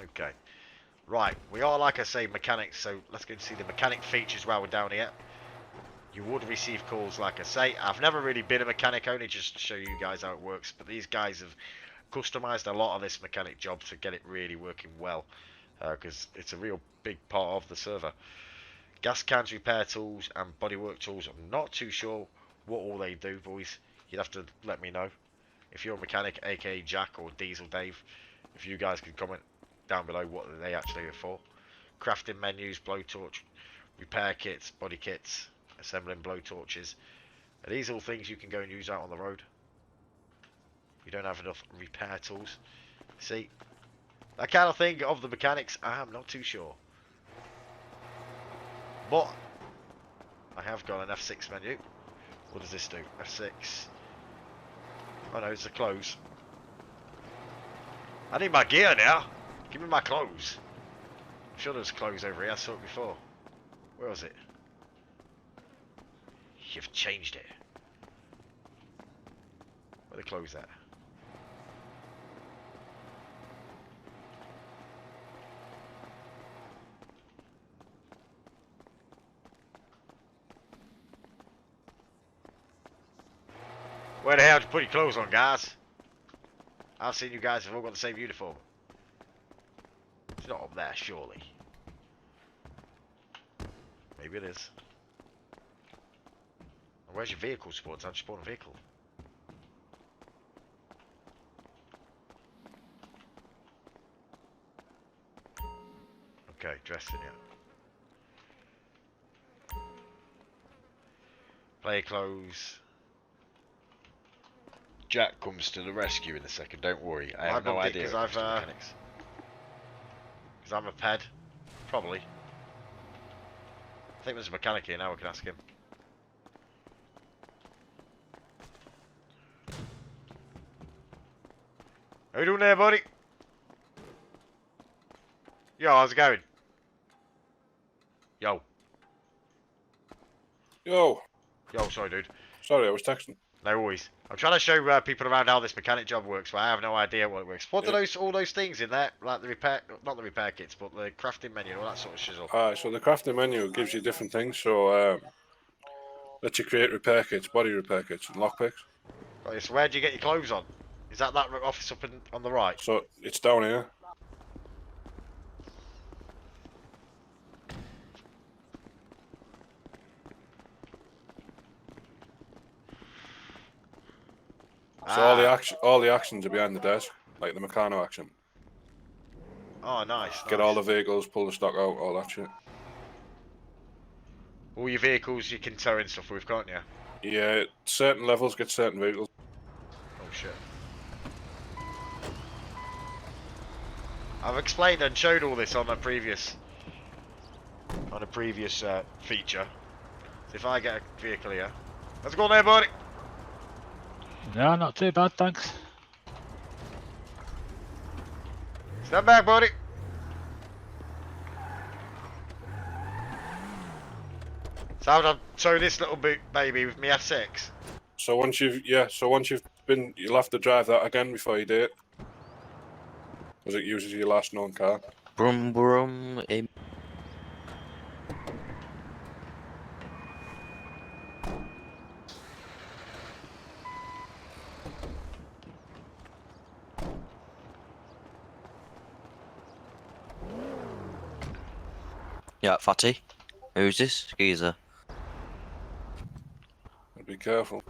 A: Okay. Right. We are, like I say, mechanics. So let's go and see the mechanic features while we're down here. You would receive calls, like I say. I've never really been a mechanic, only just to show you guys how it works. But these guys have customized a lot of this mechanic job to get it really working well. Because it's a real big part of the server. Gas cans, repair tools, and bodywork tools. I'm not too sure what all they do, boys. You'd have to let me know. If you're a mechanic, aka Jack or Diesel Dave, if you guys could comment down below what they actually are for. Crafting menus, blowtorch, repair kits, body kits, assembling blowtorches. Are these all things you can go and use out on the road? You don't have enough repair tools. See, that kind of thing of the mechanics, I'm not too sure. But I have got an F6 menu. What does this do? F6. Oh no, it's the clothes. I need my gear now. Give me my clothes. I'm sure there's clothes over here. I saw it before. Where was it? You've changed it. Where are the clothes at? Where the hell did you put your clothes on, guys? I've seen you guys have all got the same uniform. It's not up there, surely. Maybe it is. And where's your vehicle sports? How'd you spawn a vehicle? Okay, dressed in here. Player clothes.
B: Jack comes to the rescue in a second, don't worry. I have no idea.
A: Because I'm a ped. Probably. I think there's a mechanic here now, we can ask him. How you doing there, buddy? Yo, how's it going? Yo.
F: Yo,
A: Yo, sorry, dude.
F: Sorry, I was texting.
A: No worries. I'm trying to show people around how this mechanic job works, but I have no idea what it works. What do
F: Yeah.
A: all those things in there, like the repair, not the repair kits, but the crafting menu, all that sort of shizzle?
F: So the crafting menu gives you different things. So lets you create repair kits, body repair kits, and lockpicks.
A: Right, so where do you get your clothes on? Is that office up on the right?
F: So it's down here. So all the actions are behind the desk, like the Meccano action.
A: Oh, nice.
F: Get all the vehicles, pull the stock out, all that shit.
A: All your vehicles you can tow and stuff with, can't you?
F: Yeah, certain levels get certain vehicles.
A: Oh shit. I've explained and showed all this on a previous feature. So if I get a vehicle here, let's go there, buddy.
G: No, not too bad, thanks.
A: Stand back, buddy. So I'll tow this little baby with me F6.
F: So once you've been, you'll have to drive that again before you do it, because it uses your last known car.
E: Brum brum. Yeah, fatty. Who's this? Geezer.
F: Be careful.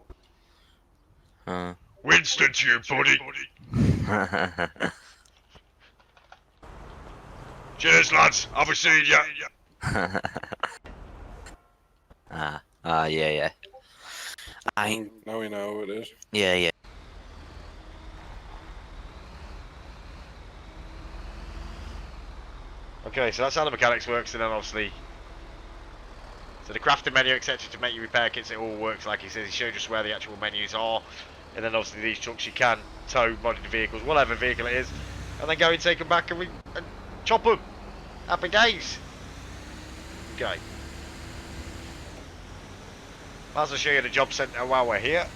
A: Winston to you, buddy. Cheers, lads. I'll be seeing ya.
E: Yeah.
F: Now we know who it is.
E: Yeah.
A: Okay, so that's how the mechanics works, and then obviously, so the crafting menu, etc., to make your repair kits, it all works like he says. He showed us where the actual menus are, and then obviously these trucks you can tow modded vehicles, whatever vehicle it is, and then go and take them back and chop them. Happy days. Okay. Might as well show you the job centre while we're here.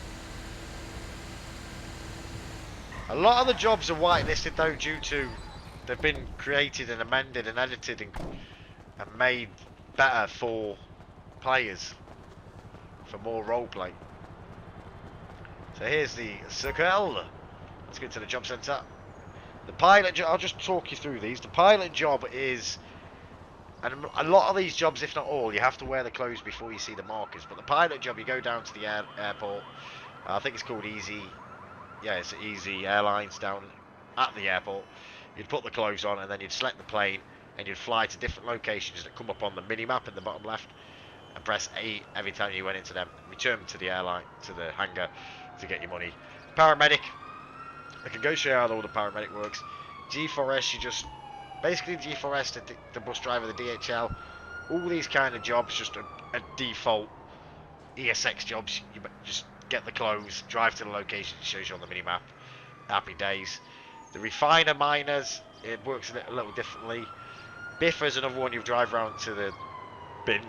A: A lot of the jobs are whitelisted though, due to they've been created and amended and edited and made better for players, for more roleplay. So here's the circle. Let's get to the job centre. The pilot job, I'll just talk you through these. The pilot job is, and a lot of these jobs, if not all, you have to wear the clothes before you see the markers. But the pilot job, you go down to the airport. I think it's called Easy. Yeah, it's Easy Airlines down at the airport. You'd put the clothes on and then you'd select the plane and you'd fly to different locations that come up on the mini-map in the bottom left and press A every time you went into them. Return to the airline, to the hangar to get your money. Paramedic. I can go show you how all the paramedic works. G4S, you just... Basically G4S, the bus driver, the DHL, all these kind of jobs, just a default ESX jobs. You just get the clothes, drive to the location, it shows you on the mini-map. Happy days. The refiner miners, it works a little differently. Biffer's another one, you drive around to the bin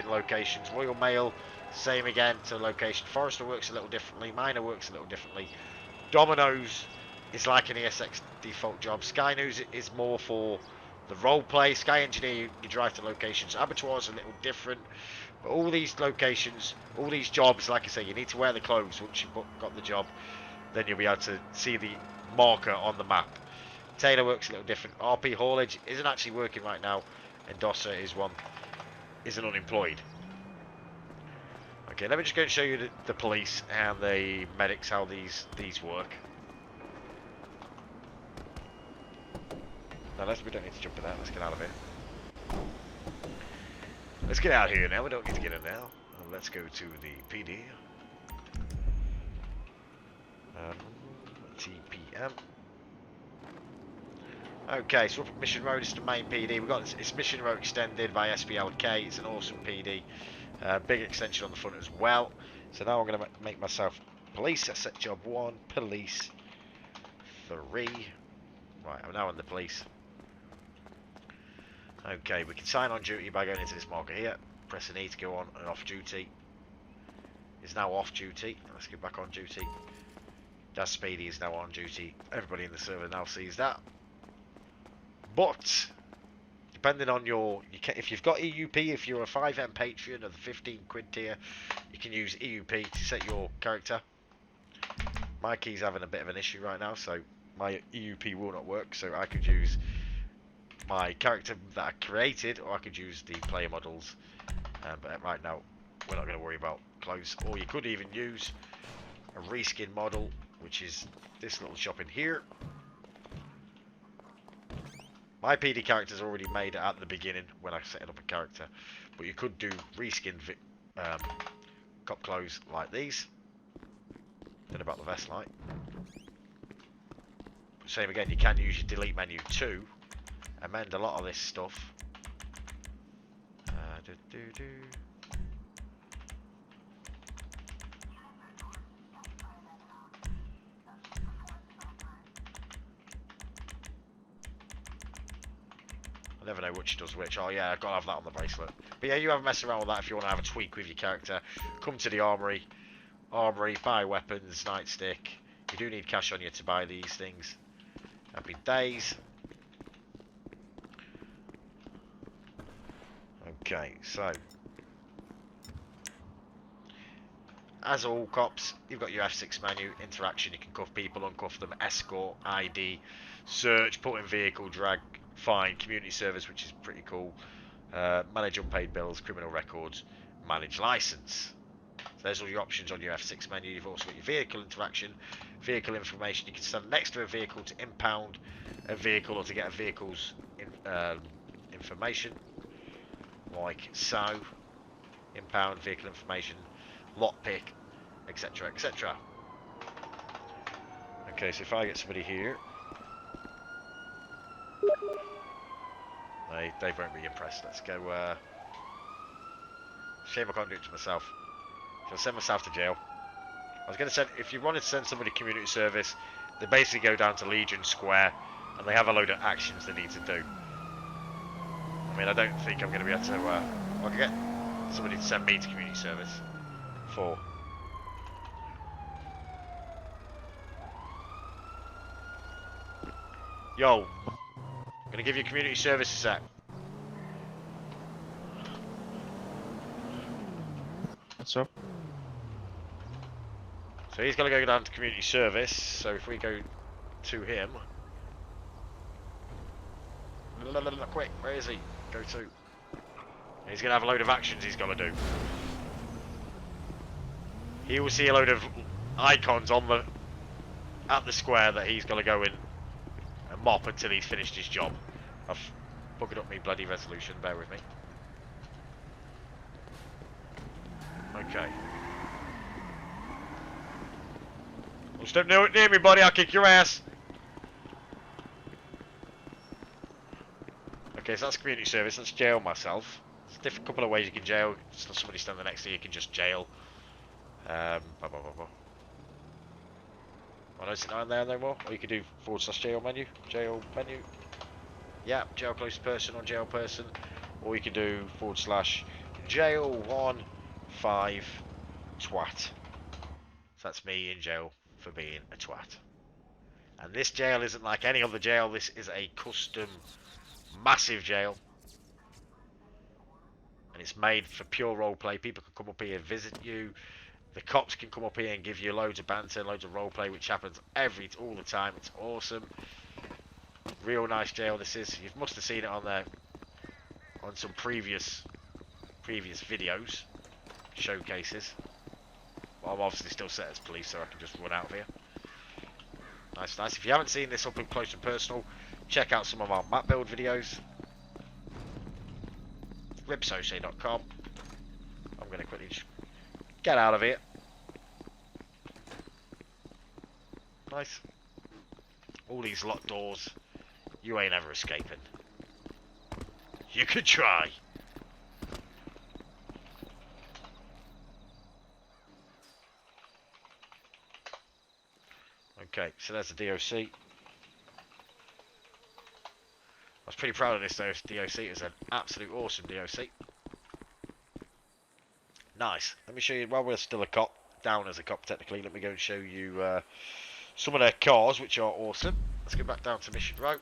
A: locations. Royal Mail, same again to location. Forester works a little differently. Miner works a little differently. Domino's is like an ESX default job. Sky News is more for the role play. Sky Engineer, you drive to locations. Abattoir's a little different. But all these locations, all these jobs, like I say, you need to wear the clothes once you've got the job. Then you'll be able to see the marker on the map. Taylor works a little different. RP Haulage isn't actually working right now, and Dosser isn't unemployed. Okay, let me just go and show you the police and the medics, how these work. No, we don't need to jump in there. Let's get out of here. Let's get out of here now. We don't need to get in now. Let's go to the PD. TPM. Okay, so we're up Mission Road. It's the main PD. We've got it's Mission Road extended by SBLK. It's an awesome PD. Big extension on the front as well. So now I'm going to make myself police. I set job 1, police 3. Right, I'm now on the police. Okay, we can sign on duty by going into this marker here. Pressing E to go on and off duty. is now off duty. Let's get back on duty. Daz Speedy is now on duty. Everybody in the server now sees that. But depending on if you've got EUP, if you're a Fivem Patreon of the 15 quid tier, you can use EUP to set your character. My key's having a bit of an issue right now, so my EUP will not work. So I could use my character that I created, or I could use the player models. But right now, we're not going to worry about clothes. Or you could even use a reskin model, which is this little shop in here. My PD character is already made at the beginning when I set up a character, but you could do reskin cop clothes like these. Don't know about the vest light. Same again, you can use your delete menu to amend a lot of this stuff. I never know which does which. Oh yeah, I've got to have that on the bracelet. But yeah, you have a mess around with that if you want to have a tweak with your character. Come to the armory. Armory, buy weapons, nightstick. You do need cash on you to buy these things. Happy days. Okay, so as all cops, you've got your F6 menu, interaction, you can cuff people, uncuff them, escort, ID, search, put in vehicle, drag, fine, community service, which is pretty cool, manage unpaid bills, criminal records, manage license. So there's all your options on your F6 menu. You've also got your vehicle interaction, vehicle information. You can stand next to a vehicle to impound a vehicle or to get a vehicle's information, like so. Impound vehicle information, lockpick, etc, etc. Okay, so if I get somebody here, they won't be impressed. Let's go. Shame I can't do it to myself. So I'll send myself to jail. I was going to send, if you wanted to send somebody community service, they basically go down to Legion Square and they have a load of actions they need to do. I mean, I don't think I'm going to be able to, I can get somebody to send me to community service for. Yo, I'm going to give you community service a sec.
H: What's up?
A: So he's got to go down to community service. So if we go to him, quick, where is he? Go to. He's going to have a load of actions he's got to do. He will see a load of icons on at the square that he's got to go in and mop until he's finished his job. I've buggered up my bloody resolution. Bear with me. Okay. Well, step near me, buddy. I'll kick your ass. Okay, so that's community service. Let's jail myself. There's a different couple of ways you can jail. Just somebody standing next to you, you can just jail. Oh, no, it's not there no more. Or you can do / jail menu. Jail menu. Yeah, jail close person or jail person. Or you can do / jail 1 5 twat. So that's me in jail for being a twat. And this jail isn't like any other jail. This is a custom massive jail. And it's made for pure roleplay. People can come up here and visit you. The cops can come up here and give you loads of banter, loads of roleplay, which happens all the time. It's awesome. Real nice jail this is. You must have seen it on there on some previous videos, showcases. Well, I'm obviously still set as police, so I can just run out of here. Nice, nice. If you haven't seen this up and close and personal, check out some of our map build videos. SOSAY.com. I'm going to quickly just get out of here. Nice. All these locked doors. You ain't ever escaping. You could try. Okay, so there's the DOC. I was pretty proud of this DOC. It was an absolute awesome DOC. Nice. Let me show you, while we're still a cop, down as a cop technically, let me go and show you some of their cars, which are awesome. Let's go back down to Mission Row.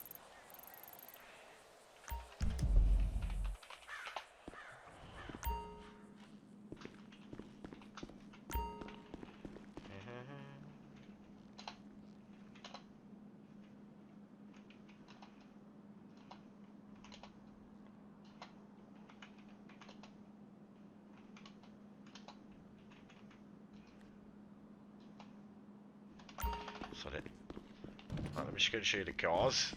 A: Right, let me just go and show you the cars,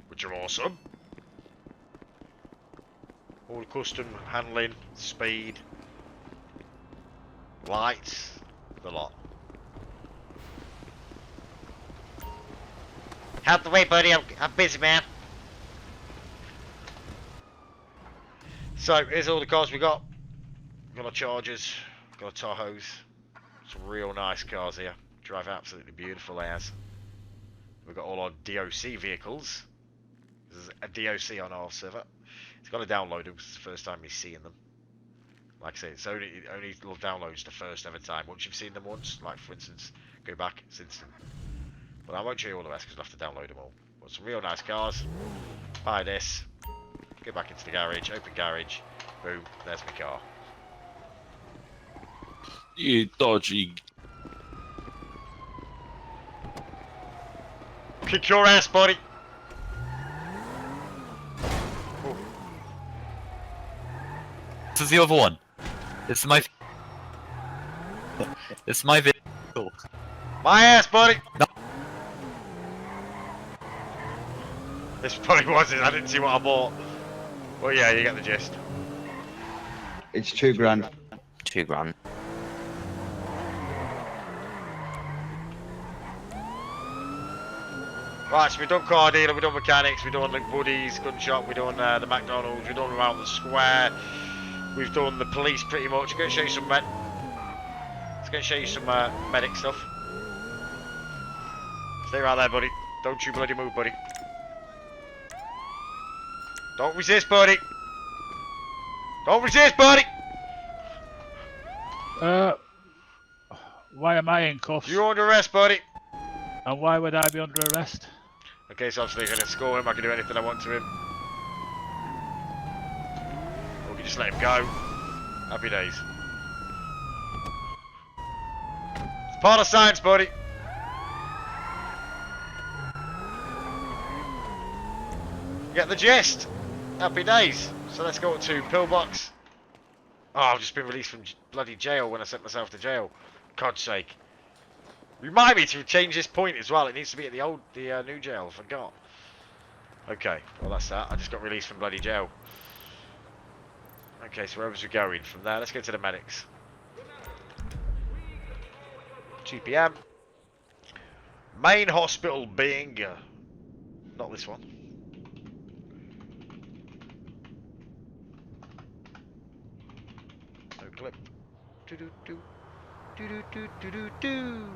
A: which are awesome. All custom handling, speed, lights, the lot. Out the way, buddy. I'm busy, man. So here's all the cars we got. Got our Chargers, got our Tahoes. Some real nice cars here. Drive absolutely beautiful as. We've got all our DOC vehicles. There's a DOC on our server. It's got to download them because it's the first time he's seeing them. Like I say, it's only downloads the first ever time. Once you've seen them once, like for instance, go back, it's instant. But I won't show you all the rest because I'll have to download them all. But some real nice cars. Buy this. Go back into the garage, open garage. Boom, there's my car.
H: You dodgy.
A: Kick your ass, buddy. Ooh.
I: This is the other one. This is my. This is my vehicle.
A: My ass, buddy.
I: No.
A: This probably wasn't. I didn't see what I bought. Well, yeah, you get the gist.
J: It's £2,000.
E: £2,000.
A: Right, so we've done car dealer, we've done mechanics, we've done like Woody's, gun shop, we've done the McDonald's, we've done around the square, we've done the police pretty much. I'm going to show you some medic stuff. Stay right there, buddy. Don't you bloody move, buddy. Don't resist, buddy. Don't resist, buddy.
G: Why am I in cuffs?
A: You're under arrest, buddy.
G: And why would I be under arrest?
A: Okay, so obviously I can score him, I can do anything I want to him. Or we can just let him go. Happy days. It's part of science, buddy. Get the gist. Happy days. So let's go to pillbox. Oh, I've just been released from bloody jail when I sent myself to jail. God's sake. Remind me to change this point as well. It needs to be at the new jail. I forgot. Okay, well that's that. I just got released from bloody jail. Okay, so where was we going from there? Let's go to the medics. 2 PM. Main hospital being not this one. No clip. Do do do do do do do do do.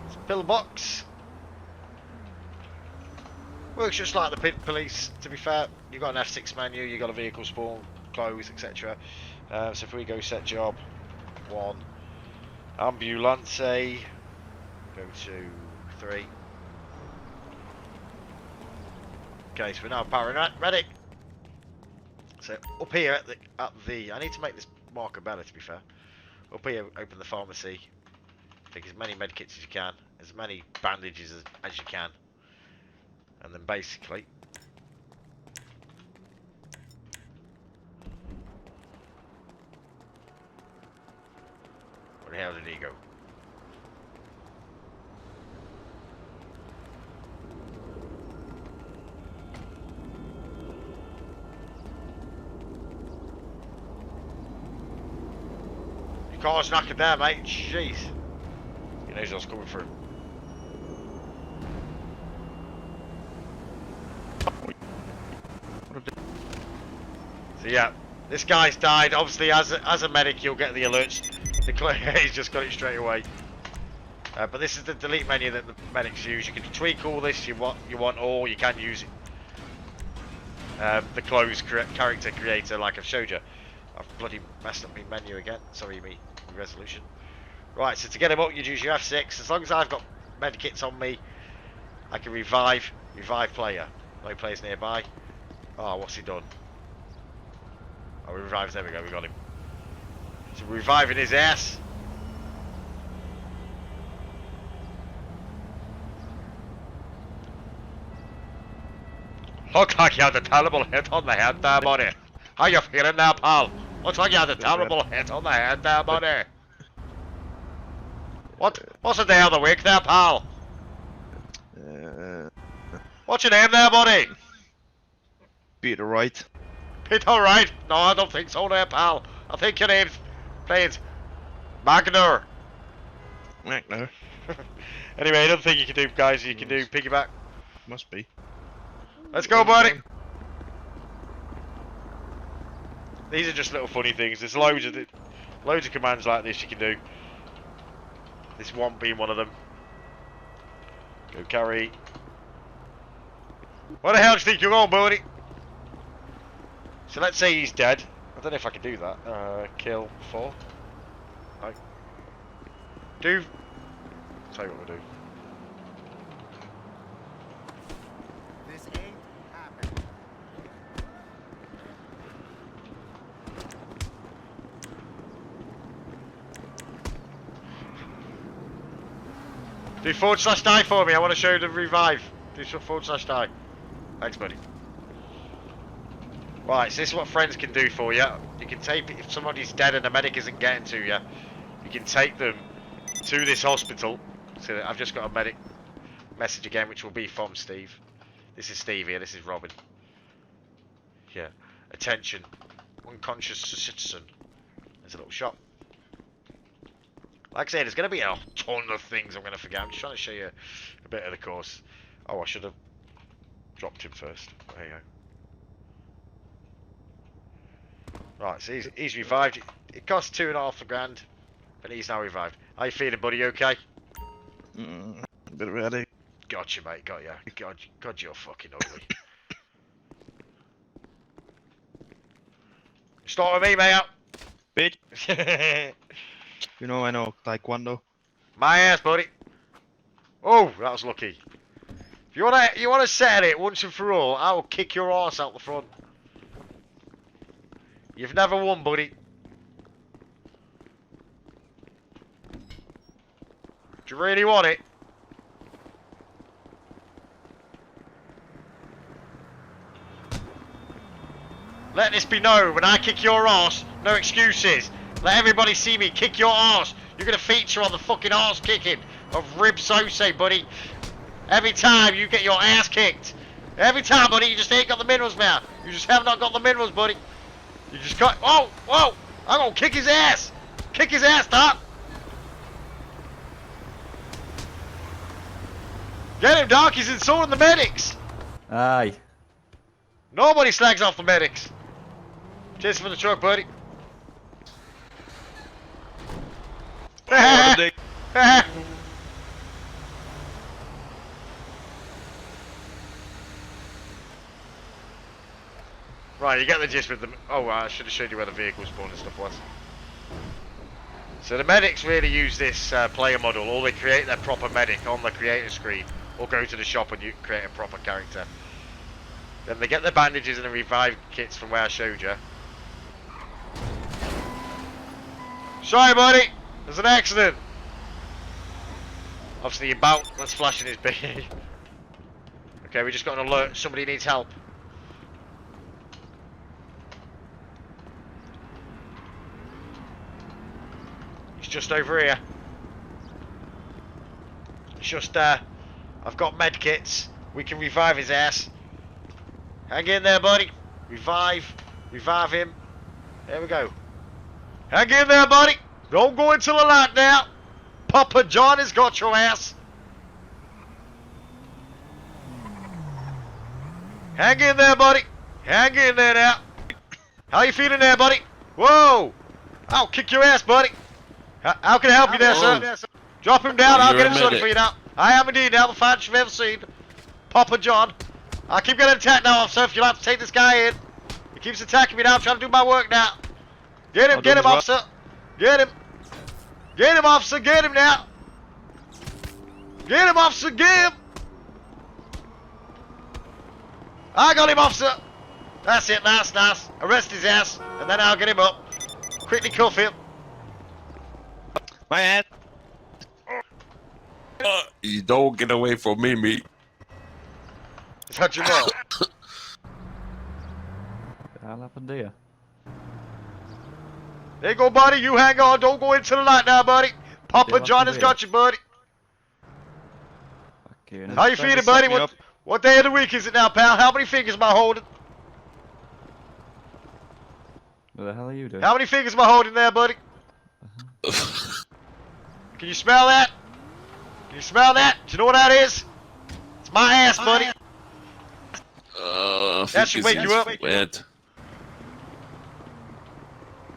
A: It's a pillbox. Works just like the police, to be fair. You've got an F6 menu, you've got a vehicle spawn, close, etc. So if we go set job 1, ambulance, go to 3. Okay, so we're now paramedic. So up here at the I need to make this marker better, to be fair. Up here, open the pharmacy. Take as many medkits as you can, as many bandages as you can, and then basically where the hell did he go? Your car's knocking there, mate. Jeez. He knows what's coming through. So yeah, this guy's died. Obviously, as a medic, you'll get the alerts. He's just got it straight away. But this is the delete menu that the medics use. You can tweak all this you want, or you can use it. the closed character creator like I've showed you. I've bloody messed up my menu again. Sorry, me resolution. Right, so to get him up, you use your F6. As long as I've got medikits on me, I can revive player. No players nearby. Oh, what's he done? Oh, he revives. There we go. We got him. So we're reviving his ass. Looks like you had a terrible hit on the head there, buddy. How you feeling now, pal? Looks like you had a terrible hit on the head there, buddy. What's the day of the week there, pal? What's your name there, buddy?
K: Peter Wright.
A: Peter Wright? No, I don't think so there, pal. I think your name's played Magner.
K: Magner.
A: Anyway, another thing you can do, guys, you can do piggyback.
K: Must be.
A: Let's go, buddy. These are just little funny things. There's loads of commands like this you can do. This one being one of them. Go carry. Where the hell do you think you're going, buddy? So let's say he's dead. I don't know if I can do that. Kill 4. No. Do. Tell you what we'll do.
L: This ain't happening.
A: Do /die for me. I want to show you the revive. Do some /die. Thanks, buddy. Right, so this is what friends can do for you. You can take, if somebody's dead and the medic isn't getting to you, you can take them to this hospital. So I've just got a medic message again, which will be from Steve. This is Steve here, this is Robin. Yeah. Attention. Unconscious citizen. There's a little shop. Like I said, there's going to be a ton of things I'm going to forget. I'm just trying to show you a bit of the course. Oh, I should have dropped him first. There you go. Right, so he's revived. It cost $2.5 grand, but he's now revived. How you feeling, buddy? You okay?
K: A bit ready.
A: Gotcha, mate. Got ya. God, you're fucking ugly. Start with me, mate.
K: Bitch. You know I know Taekwondo.
A: My ass, buddy. Oh, that was lucky. If you wanna settle it once and for all, I will kick your ass out the front. You've never won, buddy. Do you really want it? Let this be known, when I kick your ass, no excuses. Let everybody see me kick your ass. You're gonna feature on the fucking ass kicking of Rib SOSAY, buddy. Every time you get your ass kicked. Every time, buddy, you just ain't got the minerals, man. You just have not got the minerals, buddy. You just got. Whoa, whoa! I'm gonna kick his ass. Kick his ass, Doc. Get him, Doc. He's insulting the medics.
C: Aye.
A: Nobody slags off the medics. Cheers for the truck, buddy. Right, you get the gist with them. Oh, I should have showed you where the vehicle spawn and stuff was. So the medics really use this player model, or they create their proper medic on the creator screen, or go to the shop and you create a proper character. Then they get the bandages and the revive kits from where I showed you. Sorry, buddy, there's an accident. Obviously, your bout that's flashing his beard. Okay, we just got an alert. Somebody needs help. He's just over here. It's just I've got med kits. We can revive his ass. Hang in there, buddy. Revive him. There we go. Hang in there, buddy. Don't go into the light now. Papa John has got your ass. Hang in there, buddy. Hang in there now. How you feeling there, buddy? Whoa! I'll kick your ass, buddy. How can I help you there, sir? Drop him down. I'll get him sorted for you now. I am indeed now the finest you've ever seen. Papa John. I keep getting attacked now, officer. If you'll have to take this guy in. He keeps attacking me now. I'm trying to do my work now. Get him, officer. Get him. Get him, officer. Get him now. Get him, officer. Get him. I got him, officer. That's it. Nice. Arrest his ass, and then I'll get him up. Quickly cuff him.
I: My head.
H: You don't get away from me, mate.
A: Is that Jamal?
K: What the hell happened here?
A: There you go, buddy. You hang on. Don't go into the light now, buddy. Papa
K: Yeah,
A: John has got you, buddy.
K: Okay,
A: How you feeling, buddy? What day of the week is it now, pal? How many fingers am I holding?
K: What the hell are you doing?
A: How many fingers am I holding there, buddy? Can you smell that? Can you smell that? Do you know what that is? It's my ass, buddy. That should wake you up.
H: Weird.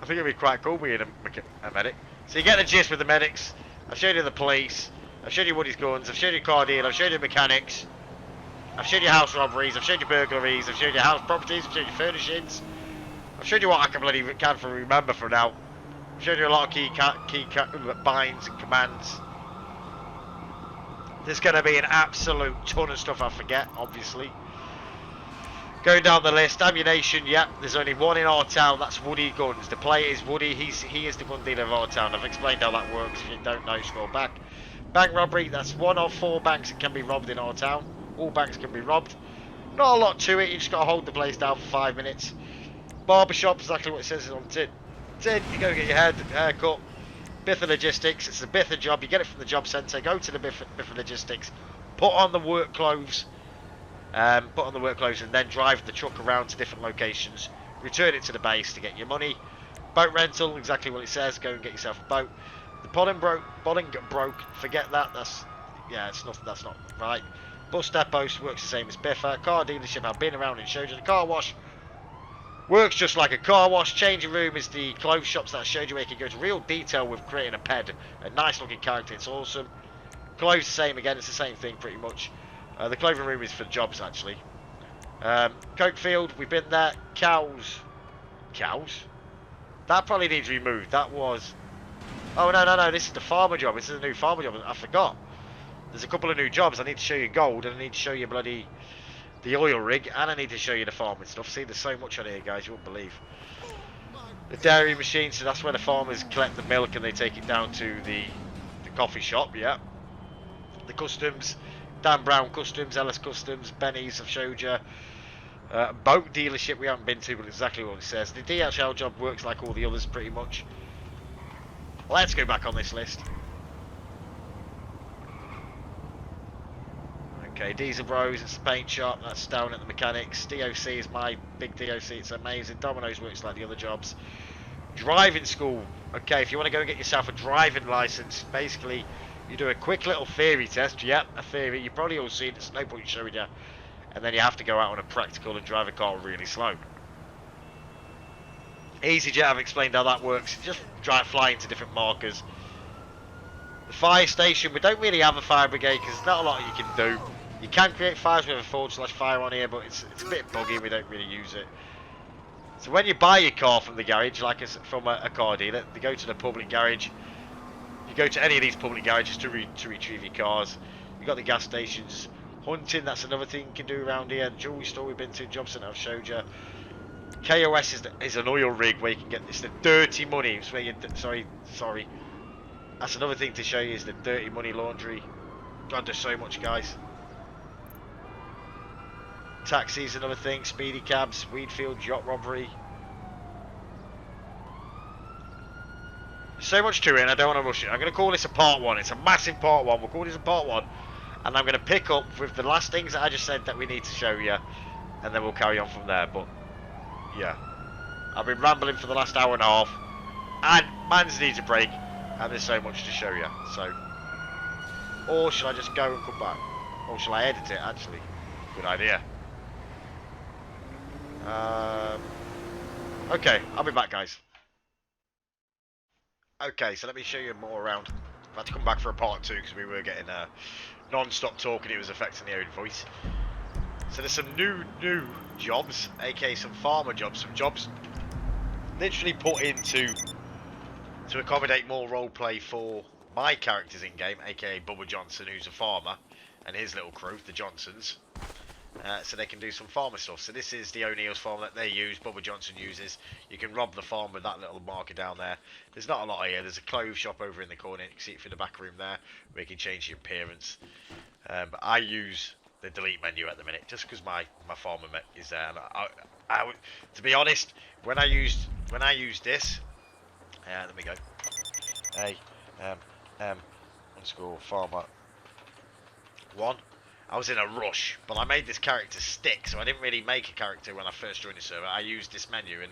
A: I think it'd be quite cool being a medic. So you get the gist with the medics. I've showed you the police. I've showed you Woody's guns. I've showed you car deal. I've showed you mechanics. I've showed you house robberies. I've showed you burglaries. I've showed you house properties. I've showed you furnishings. I've showed you what I can bloody remember for now. I've showed you a lot of key binds and commands. There's going to be an absolute ton of stuff I forget, obviously. Going down the list, ammunition, yeah, there's only one in our town, that's Woody Guns. The player is Woody, he is the gun dealer of our town. I've explained how that works. If you don't know, scroll back. Bank robbery, that's one of 4 banks that can be robbed in our town. All banks can be robbed. Not a lot to it, you just got to hold the place down for 5 minutes. Barbershop, exactly what it says on tin. You go get your hair cut. Biffa Logistics, it's a Biffa job, you get it from the job centre, go to the Biffa Logistics, put on the work clothes, and then drive the truck around to different locations, return it to the base to get your money. Boat rental, exactly what it says, go and get yourself a boat. The bottom broke, forget that, that's not right. Bus depots works the same as Biffa. Car dealership, I've been around and showed you. The car wash works just like a car wash. Changing room is the clothes shops that I showed you where you can go to real detail with creating a ped. A nice looking character, it's awesome. Clothes the same again, it's the same thing pretty much. The clothing room is for jobs actually. Coke field, we've been there. Cows? That probably needs removed. That was... Oh no, this is the farmer job. This is a new farmer job. I forgot. There's a couple of new jobs. I need to show you gold and I need to show you bloody... the oil rig, and I need to show you the farming stuff. See, there's so much on here, guys, you wouldn't believe. The dairy machine, so that's where the farmers collect the milk and they take it down to the coffee shop, yeah. The customs, Dan Brown Customs, Ellis Customs, Benny's, I've showed you. Boat dealership we haven't been to, but exactly what it says. The DHL job works like all the others, pretty much. Let's go back on this list. Okay, Diesel Bros, it's the paint shop, that's down at the mechanics. DOC is my big DOC, it's amazing. Domino's works like the other jobs. Driving school, okay, if you want to go and get yourself a driving license, basically you do a quick little theory test. Yep, a theory, you've probably all seen it, there's no point in showing you. And then you have to go out on a practical and drive a car really slow. EasyJet, I've explained how that works, just fly into different markers. The fire station, we don't really have a fire brigade because there's not a lot you can do. You can create fires with a /fire on here, but it's a bit buggy, we don't really use it. So when you buy your car from the garage, like from a car dealer, they go to the public garage. You go to any of these public garages to retrieve your cars. You've got the gas stations. Hunting, that's another thing you can do around here. Jewelry store we've been to, job centre I've showed you. KOS is an oil rig where you can get, it's the dirty money. It's where you, sorry. That's another thing to show you is the dirty money laundry. God, there's so much, guys. Taxis, another thing. Speedy cabs, Weedfield, yacht robbery. There's so much to it and I don't want to rush it. I'm going to call this a part 1. It's a massive part 1. We'll call this a part 1. And I'm going to pick up with the last things that I just said that we need to show you. And then we'll carry on from there. But, yeah. I've been rambling for the last hour and a half. And man's needs a break. And there's so much to show you. So, or should I just go and come back? Or shall I edit it, actually? Good idea. Okay, I'll be back, guys. Okay, so let me show you more around. I've had to come back for a part 2 because we were getting non-stop talking. It was affecting the own voice. So there's some new jobs, aka some farmer jobs, some jobs literally put into to accommodate more roleplay for my characters in game, aka Bubba Johnson, who's a farmer, and his little crew, the Johnsons. So they can do some farmer stuff. So this is the O'Neill's farm that they use, Bubba Johnson uses. You can rob the farm with that little marker down there. There's not a lot here. There's a clothes shop over in the corner. You can see it through the back room there, where you can change the appearance. But I use the delete menu at the minute, just because my farmer is there. And to be honest, when I used this, let me go. Underscore farmer 1. I was in a rush, but I made this character stick, so I didn't really make a character when I first joined the server. I used this menu, and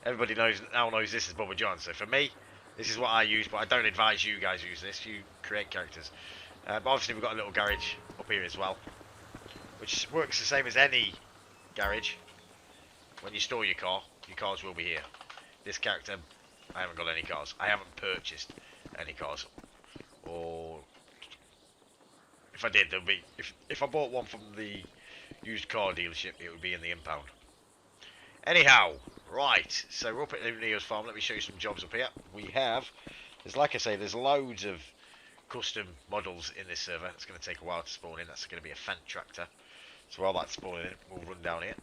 A: everybody now knows this is Bubba John. So for me, this is what I use, but I don't advise you guys use this. You create characters. But obviously we've got a little garage up here as well, which works the same as any garage. When you store your cars will be here. This character, I haven't got any cars. I haven't purchased any cars. Or if I did, there'll be if I bought one from the used car dealership, it would be in the impound. Anyhow, right. So we're up at Neo's farm. Let me show you some jobs up here. There's like I say, there's loads of custom models in this server. It's going to take a while to spawn in. That's going to be a Fent tractor. So while that's spawning in, we'll run down here.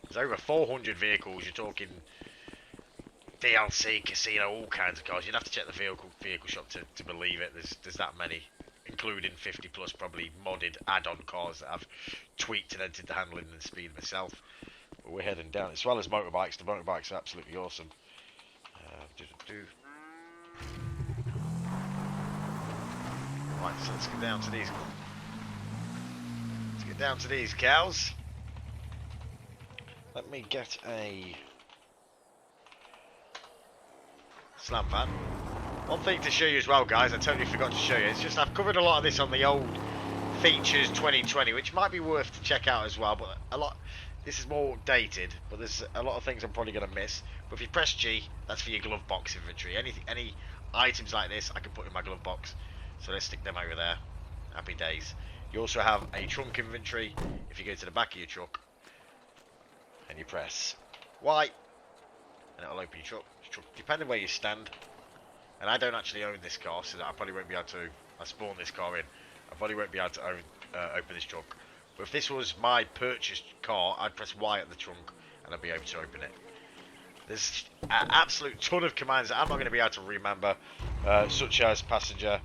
A: There's over 400 vehicles. You're talking DLC, casino, all kinds of cars. You'd have to check the vehicle shop to believe it. There's that many, including 50 plus probably modded add-on cars that I've tweaked and edited the handling and speed myself. But we're heading down, as well as motorbikes. The motorbikes are absolutely awesome. Right, so let's get down to these. Let's get down to these cows. Let me get a slam van. One thing to show you as well, guys, I totally forgot to show you. It's just I've covered a lot of this on the old features 2020, which might be worth to check out as well. But this is more dated, but there's a lot of things I'm probably going to miss. But if you press G, that's for your glove box inventory. Any items like this, I can put in my glove box. So let's stick them over there. Happy days. You also have a trunk inventory. If you go to the back of your truck and you press Y, and it'll open your truck. Depending where you stand. And I don't actually own this car, so that I probably won't be able to. I spawned this car in. I probably won't be able to open this trunk. But if this was my purchased car, I'd press Y at the trunk and I'd be able to open it. There's an absolute ton of commands that I'm not going to be able to remember, such as passenger,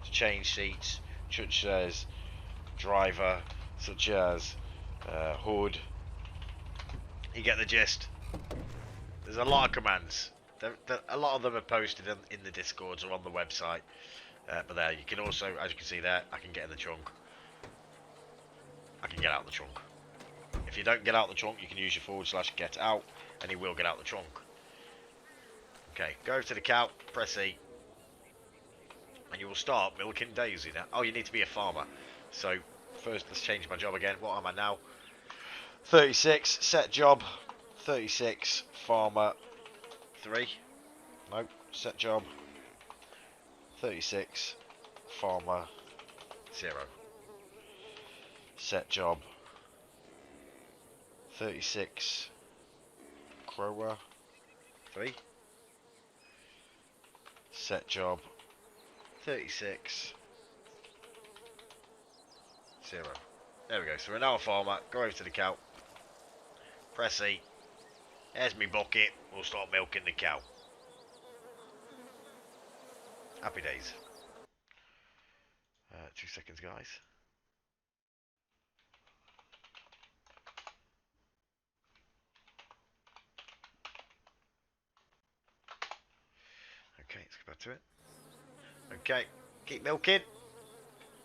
A: to change seats, such as driver, such as hood. You get the gist. There's a lot of commands. A lot of them are posted in the Discords or on the website. But there, you can also, as you can see there, I can get in the trunk. I can get out the trunk. If you don't get out the trunk, you can use your / get out, and you will get out the trunk. Okay, go to the cow, press E, and you will start milking Daisy now. Oh, you need to be a farmer. So, first, let's change my job again. What am I now? 36, set job, 36, farmer, 3. Nope, set job, 36, farmer, 0. Set job, 36, grower, 3. Set job, 36, 0. There we go. So we're now a farmer. Go over to the cow. Press E. There's me bucket. We'll start milking the cow. Happy days. 2 seconds, guys. Okay, let's go back to it. Okay, keep milking.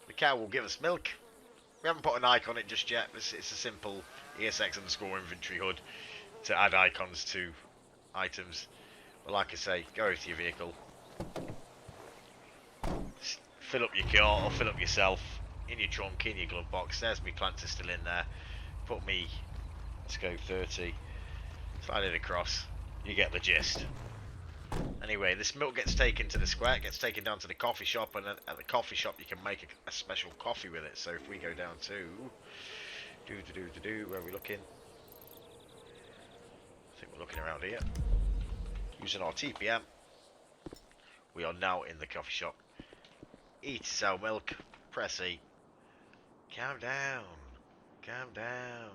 A: The cow will give us milk. We haven't put an icon on it just yet. It's a simple ESX_inventory HUD to add icons to items. But like I say, go over to your vehicle. Fill up your car or fill up yourself in your trunk, in your glove box. There's me planter still in there. Put me, let's go 30. Slide it across. You get the gist. Anyway, this milk gets taken to the square, gets taken down to the coffee shop, and at the coffee shop you can make a special coffee with it. So if we go down to where are we looking? I think we're looking around here. Using our TPM, we are now in the coffee shop. E to sell milk. Press E. Calm down. Calm down.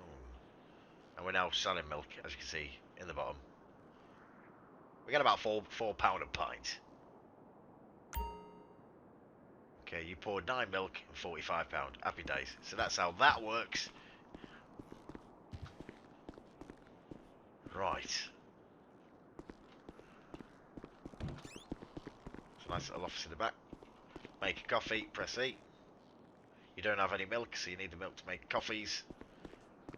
A: And we're now selling milk, as you can see in the bottom. We got about £4 a pint. Okay, you poured 9 milk and £45. Happy days. So that's how that works. Right. It's a nice little office in the back. Make a coffee, press E. You don't have any milk, so you need the milk to make coffees.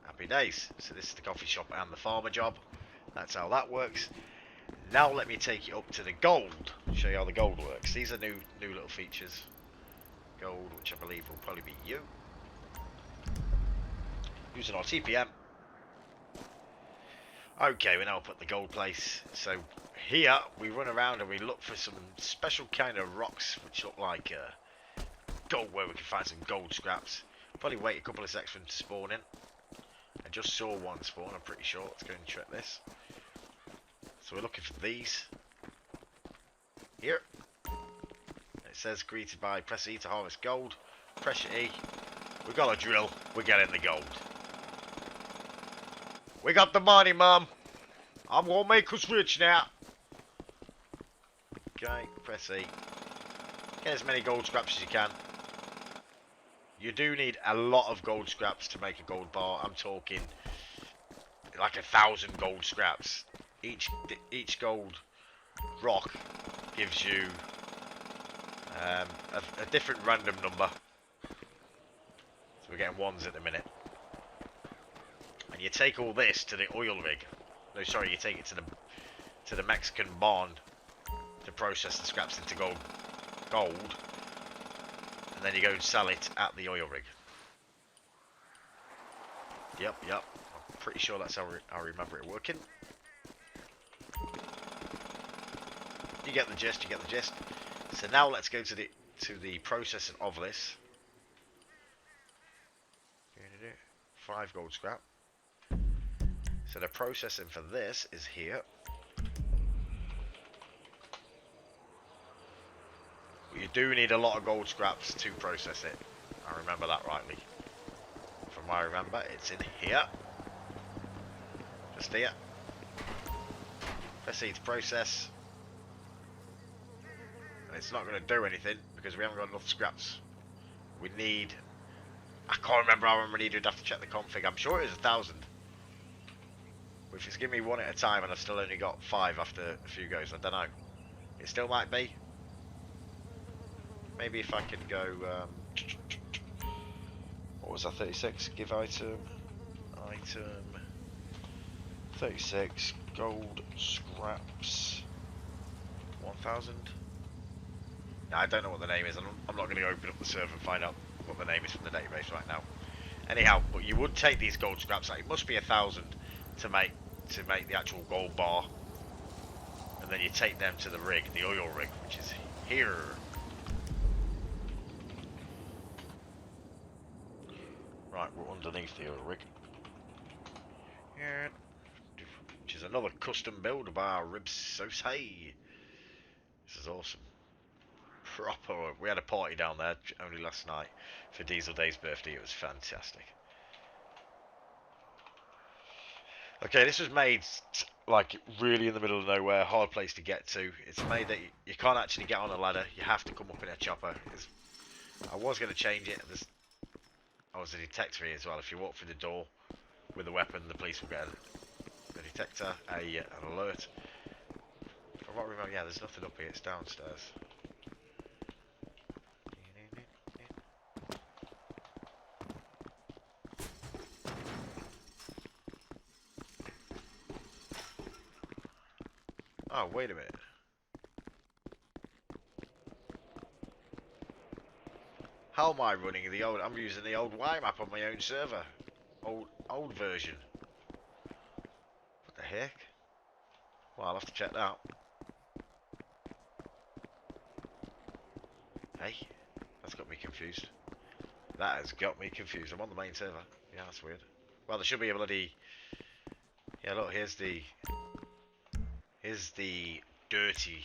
A: Happy days. So this is the coffee shop and the farmer job. That's how that works. Now let me take you up to the gold. Show you how the gold works. These are new little features. Gold, which I believe will probably be you. Using our TPM. Okay, we now up at the gold place. So here we run around and we look for some special kind of rocks which look like gold, where we can find some gold scraps. Probably wait a couple of seconds for them to spawn in. I just saw one spawn, I'm pretty sure. Let's go and check this. So we're looking for these. Here. It says greeted by press E to harvest gold. Press E. We got a drill. We're getting the gold. We got the money, Mum. I'm gonna make us rich now. Okay, press E. Get as many gold scraps as you can. You do need a lot of gold scraps to make a gold bar. I'm talking like 1,000 gold scraps. Each gold rock gives you a different random number. So we're getting ones at the minute. And you take all this to the oil rig. No, sorry, you take it to the Mexican barn to process the scraps into gold. And then you go and sell it at the oil rig. Yep. I'm pretty sure that's how I remember it working. You get the gist. So now let's go to the processing of this. 5 gold scrap. So the processing for this is here. You do need a lot of gold scraps to process it. I remember that rightly. From what I remember, it's in here. Just here. Press E to process. And it's not going to do anything because we haven't got enough scraps. We need... I can't remember how many we'd have to check the config. I'm sure it was 1,000. Which is giving me one at a time and I've still only got 5 after a few goes. I don't know. It still might be. Maybe if I could go, what was that, 36, give item, 36, gold scraps, 1,000. Now, I don't know what the name is, I'm not going to open up the server and find out what the name is from the database right now. Anyhow, but you would take these gold scraps, like, it must be 1,000 to make the actual gold bar, and then you take them to the rig, the oil rig, which is here. Right, we're underneath the oil rig. Yeah. Which is another custom build by our ribs SOSAY. This is awesome. Proper. We had a party down there only last night for Diesel Day's birthday. It was fantastic. Okay, this was made like really in the middle of nowhere, hard place to get to. It's made that you can't actually get on a ladder. You have to come up in a chopper. I was going to change it. There's a detector here as well. If you walk through the door with a weapon, the police will get a detector, an alert. From what I remember, yeah, there's nothing up here. It's downstairs. Oh, wait a minute. How am I running the old... I'm using the old Y map on my own server. Old version. What the heck? Well, I'll have to check that out. Hey, that's got me confused. That has got me confused. I'm on the main server. Yeah, that's weird. Well, there should be a bloody... Yeah, look, here's the dirty...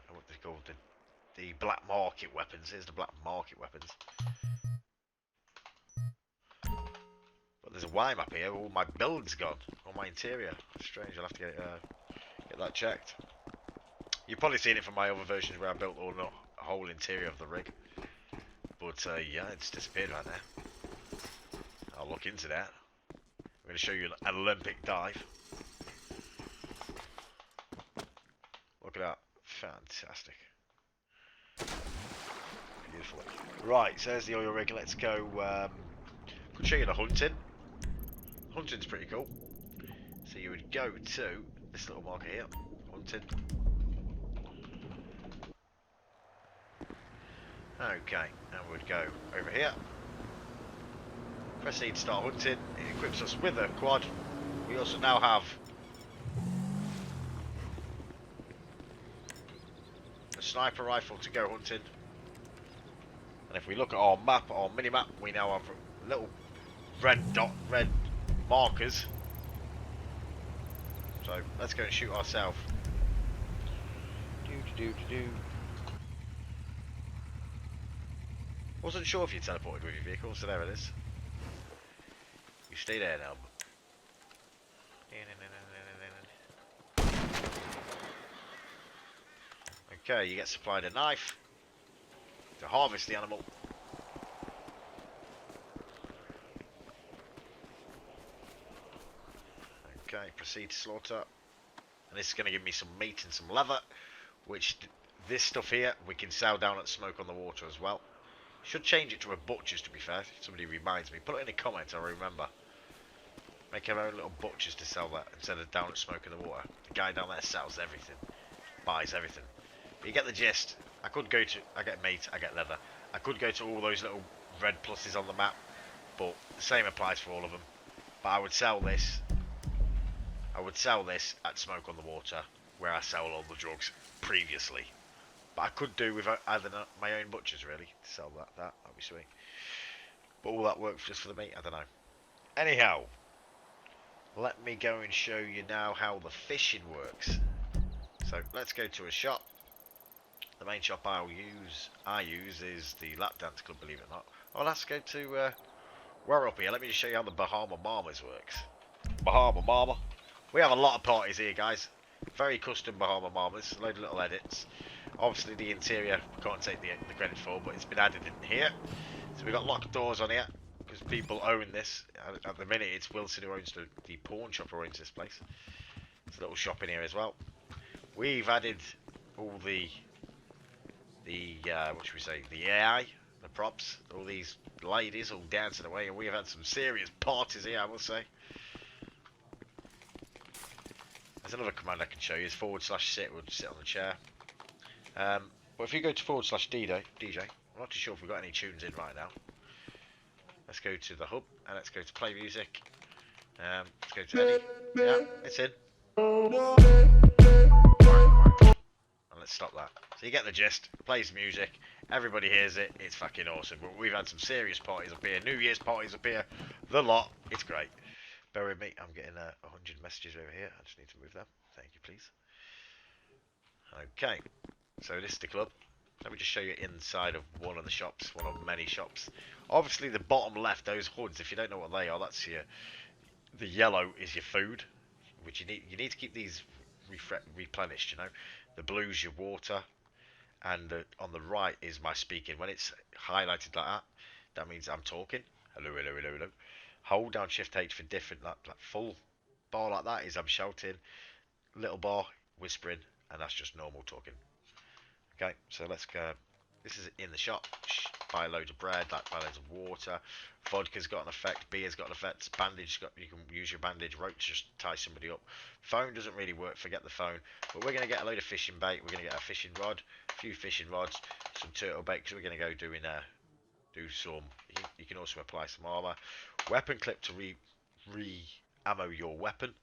A: What they called? The black market weapons. Here's the black market weapons. But there's a Y map here. All my build's gone. All my interior. Strange. I'll have to get that checked. You've probably seen it from my other versions where I built all the whole interior of the rig. But yeah, it's disappeared right there. I'll look into that. I'm going to show you an Olympic dive. Look at that. Fantastic. Beautiful. Right, so there's the oil rig. Let's go. Could show you the hunting. Hunting's pretty cool. So you would go to this little marker here. Hunting. Okay, and we'd go over here. Press E to start hunting. It equips us with a quad. We also now have a sniper rifle to go hunting. And if we look at our map, our mini map, we now have little red markers. So let's go and shoot ourselves. Wasn't sure if you teleported with your vehicle, so there it is. You stay there now. Okay, you get supplied a knife to harvest the animal. Okay, proceed to slaughter. And this is going to give me some meat and some leather, which this stuff here we can sell down at Smoke on the Water as well. Should change it to a butcher's, to be fair. If somebody reminds me. Put it in the comments, I'll remember. Make our own little butchers to sell that instead of down at Smoke in the Water. The guy down there sells everything. Buys everything. But you get the gist. I get meat, I get leather. I could go to all those little red pluses on the map, but the same applies for all of them. But I would sell this. I would sell this at Smoke on the Water, where I sell all the drugs previously. But I could do with either my own butchers, really, to sell that. That'd be sweet. But all that works just for the meat, I don't know. Anyhow, let me go and show you now how the fishing works. So let's go to a shop. The main shop I use is the Lap Dance Club, believe it or not. Oh, let's go to we're up here. Let me just show you how the Bahama Mamas works. Bahama Mama. We have a lot of parties here, guys. Very custom Bahama Mamas. A load of little edits. Obviously the interior can't take the credit for, but it's been added in here. So we've got locked doors on here because people own this. At the minute it's Wilson who owns the pawn shop who owns this place. There's a little shop in here as well. We've added all the what should we say, the AI, the props, all these ladies all dancing away, and we have had some serious parties here, I will say. There's another command I can show you, is /sit, we'll sit on the chair. But if you go to /DJ, I'm not too sure if we've got any tunes in right now. Let's go to the hub, and let's go to play music. Let's go to any, yeah, it's in. And let's stop that. So you get the gist, plays music, everybody hears it, it's fucking awesome. But we've had some serious parties up here, New Year's parties up here, the lot, it's great. Bear with me, I'm getting 100 messages over here, I just need to move them, thank you please. Okay, so this is the club. Let me just show you inside of one of the shops, one of many shops. Obviously the bottom left, those hoods, if you don't know what they are, that's the yellow is your food, which you need to keep these replenished, you know. The blue's your water, and on the right is my speaking. When it's highlighted like that, that means I'm talking. Hello, hello, hello, hello. Hold down Shift H for different, like full bar like that is I'm shouting, little bar whispering, and that's just normal talking. Okay, so let's go. This is in the shop. Buy loads of bread, like buy loads of water. Vodka's got an effect. Beer's got an effect. Bandage you can use your bandage rope to just tie somebody up. Phone doesn't really work. Forget the phone. But we're gonna get a load of fishing bait. We're gonna get a fishing rod, a few fishing rods, some turtle bait. Because we're gonna go do some. You can also apply some armor. Weapon clip to ammo your weapon.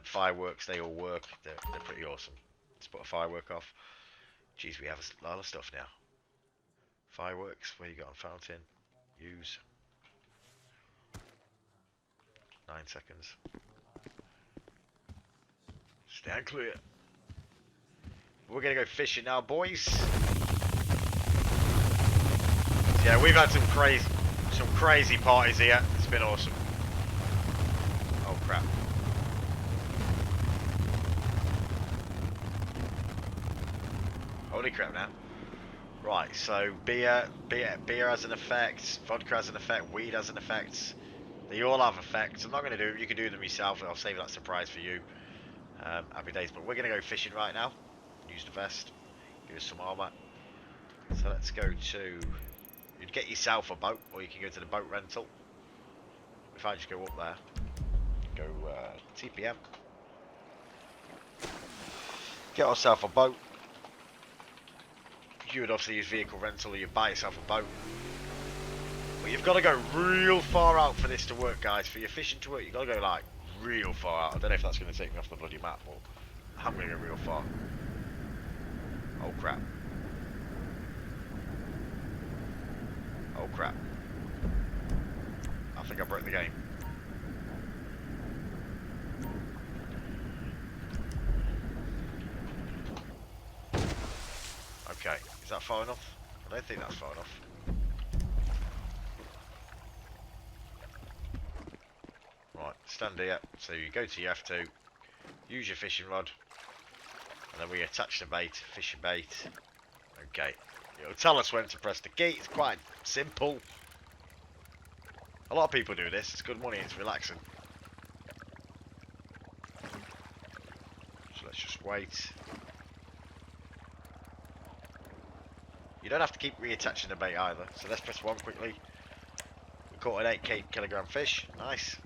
A: Fireworks, they all work. They're pretty awesome. Let's put a firework off. Jeez, we have a lot of stuff now. Fireworks, where you got on fountain? Use. 9 seconds. Stand clear. We're gonna go fishing now, boys. Yeah, we've had some crazy parties here. It's been awesome. Oh crap. Holy crap now. Right, so beer has an effect, vodka has an effect, weed has an effect. They all have effects. I'm not going to do them. You can do them yourself. I'll save that surprise for you. Happy days. But we're going to go fishing right now. Use the vest. Give us some armour. So let's go to... You'd get yourself a boat, or you can go to the boat rental. If I just go up there. Go TPM. Get yourself a boat. You would obviously use vehicle rental, or you buy yourself a boat. But you've got to go real far out for this to work, guys. For your fishing to work, you've got to go like real far out. I don't know if that's going to take me off the bloody map, but I'm going to go real far. Oh crap. Oh crap. I think I broke the game. Okay, is that far enough? I don't think that's far enough. Right, stand here. So you go to your F2, use your fishing rod, and then we attach the bait, fishing bait. Okay, it'll tell us when to press the key. It's quite simple. A lot of people do this. It's good money. It's relaxing. So let's just wait. You don't have to keep reattaching the bait either. So let's press 1 quickly. We caught an 8 kilogram fish. Nice.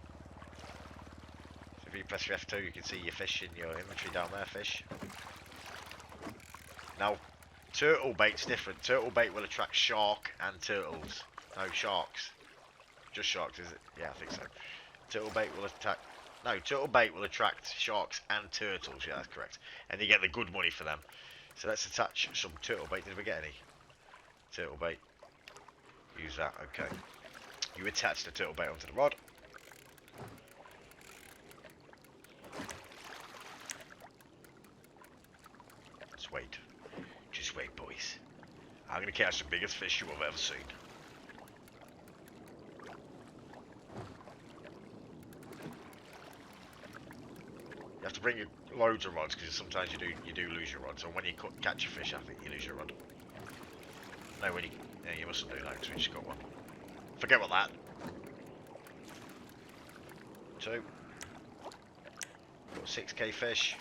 A: So if you press your F2, you can see your fish in your inventory down there. Fish. Now, turtle bait's different. Turtle bait will attract shark and turtles. No, sharks. Just sharks, is it? Yeah, I think so. Turtle bait will attack... No, turtle bait will attract sharks and turtles. Yeah, that's correct. And you get the good money for them. So let's attach some turtle bait. Did we get any? Turtle bait. Use that, okay. You attach the turtle bait onto the rod. Let's wait. Just wait, boys. I'm gonna catch the biggest fish you have ever seen. You have to bring loads of rods because sometimes you do lose your rod. So when you catch a fish, I think you lose your rod. No, when you... Yeah, you mustn't do that because we just got one. Forget about that. 2. Got 6k fish.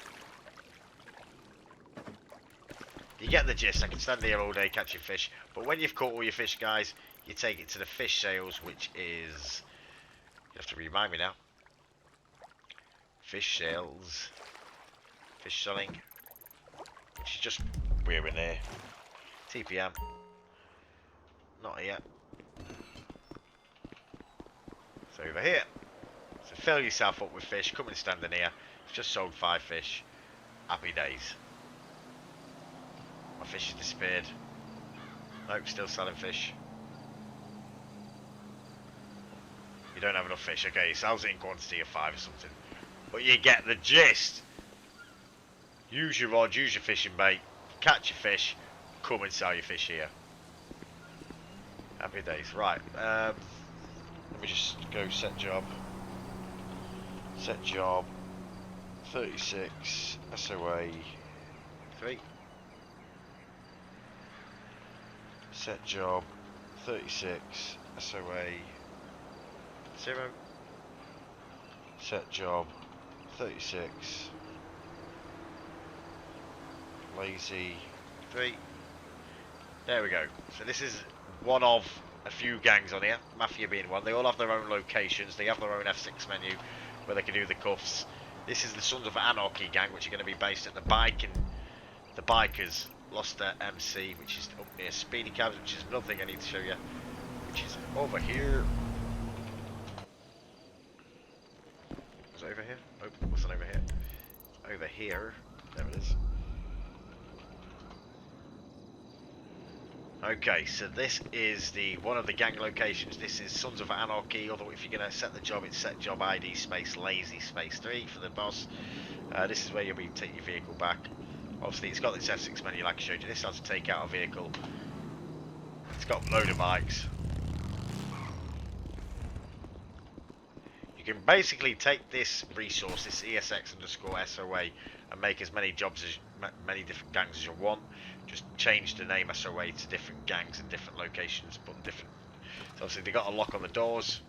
A: You get the gist. I can stand here all day catching fish. But when you've caught all your fish, guys, you take it to the fish sales, which is... You have to remind me now. Fish sales. Fish selling. Which is just... We're in there. TPM. Not here. So over here. So fill yourself up with fish. Come and stand in here. It's just sold 5 fish. Happy days. My fish has disappeared. Nope, still selling fish. You don't have enough fish. Okay, he sells it in quantity of 5 or something. But you get the gist. Use your rod, use your fishing bait. Catch your fish. Come and sell your fish here. Happy days. Right. Let me just go set job. Set job. 36. SOA 3. Set job. 36. SOA 0. Set job. 36. Lazy 3. There we go. So this is one of a few gangs on here, Mafia being one. They all have their own locations, they have their own F6 menu where they can do the cuffs. This is the Sons of Anarchy gang, which are going to be based at the Bikers lost their MC, which is up near Speedy Cabs, which is another thing I need to show you, which is over here. Was it over here? Oh, it wasn't over here. Over here. There it is. Okay, so this is one of the gang locations. This is Sons of Anarchy. Although if you're gonna set the job, it's set job ID space lazy space 3 for the boss. This is where you'll be taking your vehicle back. Obviously, it's got this F6 menu like I showed you. This is how to take out a vehicle. It's got a load of bikes. You can basically take this resource, this ESX_SOA, and make as many jobs as many different gangs as you want. Just change the name SOA to different gangs in different locations, but different. So obviously they got a lock on the doors.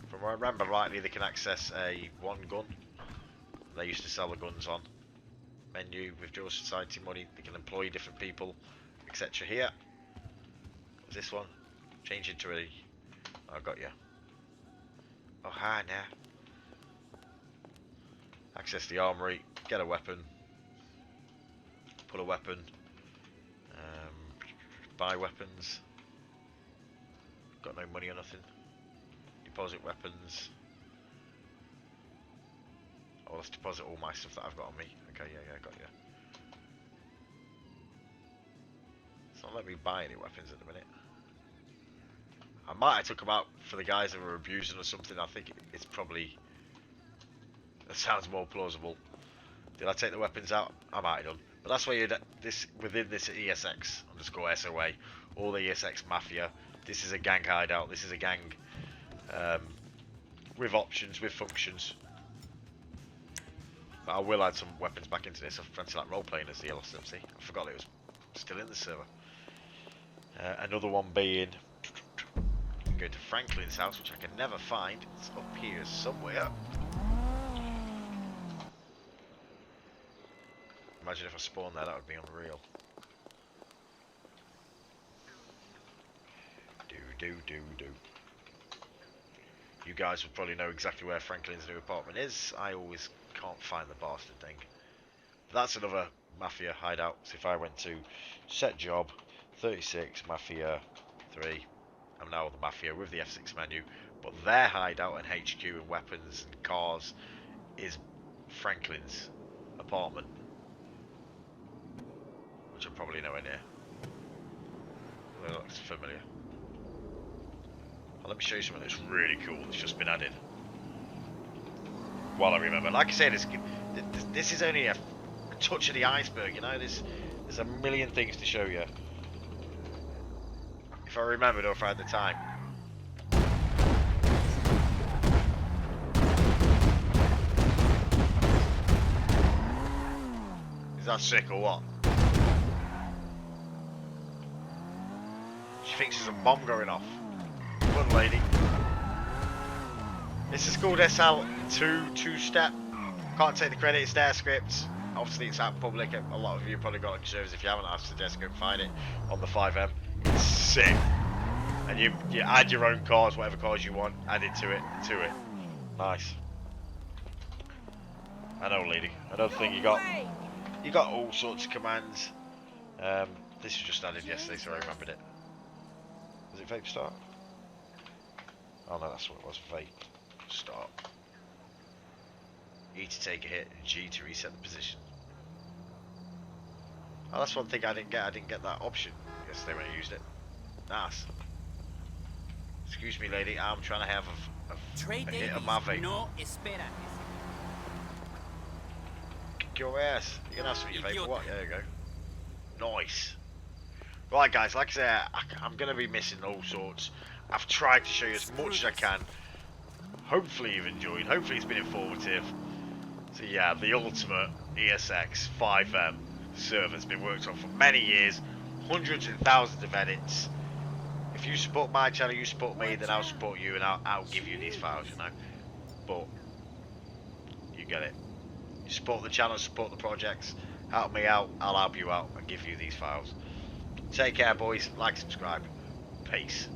A: From what I remember rightly, they can access one gun. They used to sell the guns on. Menu, withdraw society money. They can employ different people, etc. Here. What's this one? Change it to a. I got you. Oh hi now. Access the armory. Get a weapon. Pull a weapon. Buy weapons. Got no money or nothing. Deposit weapons. Oh, let's deposit all my stuff that I've got on me. Okay, yeah, got you. It's not letting me buy any weapons at the minute. I might have took them out for the guys that were abusing or something. I think it's probably... That sounds more plausible. Did I take the weapons out? I might have done. But that's where you'd... within this ESX_SOA, all the ESX Mafia. This is a gang hideout. This is a gang with options, with functions. But I will add some weapons back into this. I fancy like role-playing as the LSMC. I forgot it was still in the server. Another one being... Go to Franklin's house, which I can never find. It's up here somewhere. Imagine if I spawned there, that would be unreal. Do. You guys would probably know exactly where Franklin's new apartment is. I always can't find the bastard thing. But that's another Mafia hideout. So if I went to set job 36 Mafia 3, I'm now on the Mafia with the F6 menu, but their hideout and HQ and weapons and cars is Franklin's apartment, which I'm probably nowhere near. Well, it looks familiar. Well, let me show you something that's really cool that's just been added. While I remember, like I said, this is only a touch of the iceberg, you know. There's a million things to show you. If I remembered or if I had the time. Is that sick or what? She thinks there's a bomb going off. Good lady. This is called SL2 two-step. Can't take the credit, it's their script. Obviously it's out public. A lot of you probably got it on servers. If you haven't, I suggest go and find it on the Fivem. It's sick. And you add your own cars, whatever cars you want, add it to it. Nice. I know, lady. Another thing you got all sorts of commands. This was just added yesterday, so I remembered it. Was it vape start? Oh no, that's what it was. Vape start. E to take a hit, and G to reset the position. Oh, that's one thing I didn't get. I didn't get that option yesterday when I used it. Nice. Excuse me, lady. I'm trying to have a hit of my vape. Kick your ass. You're gonna have some of your vape or what? There you go. Nice. Right, guys. Like I said, I'm gonna be missing all sorts. I've tried to show you as much as I can. Hopefully you've enjoyed. Hopefully it's been informative. So yeah, the ultimate ESX5M server has been worked on for many years. Hundreds and thousands of edits. If you support my channel, you support me, then I'll support you and I'll give you these files, you know. But you get it. You support the channel, support the projects, help me out, I'll help you out and give you these files. Take care, boys. Like, subscribe. Peace.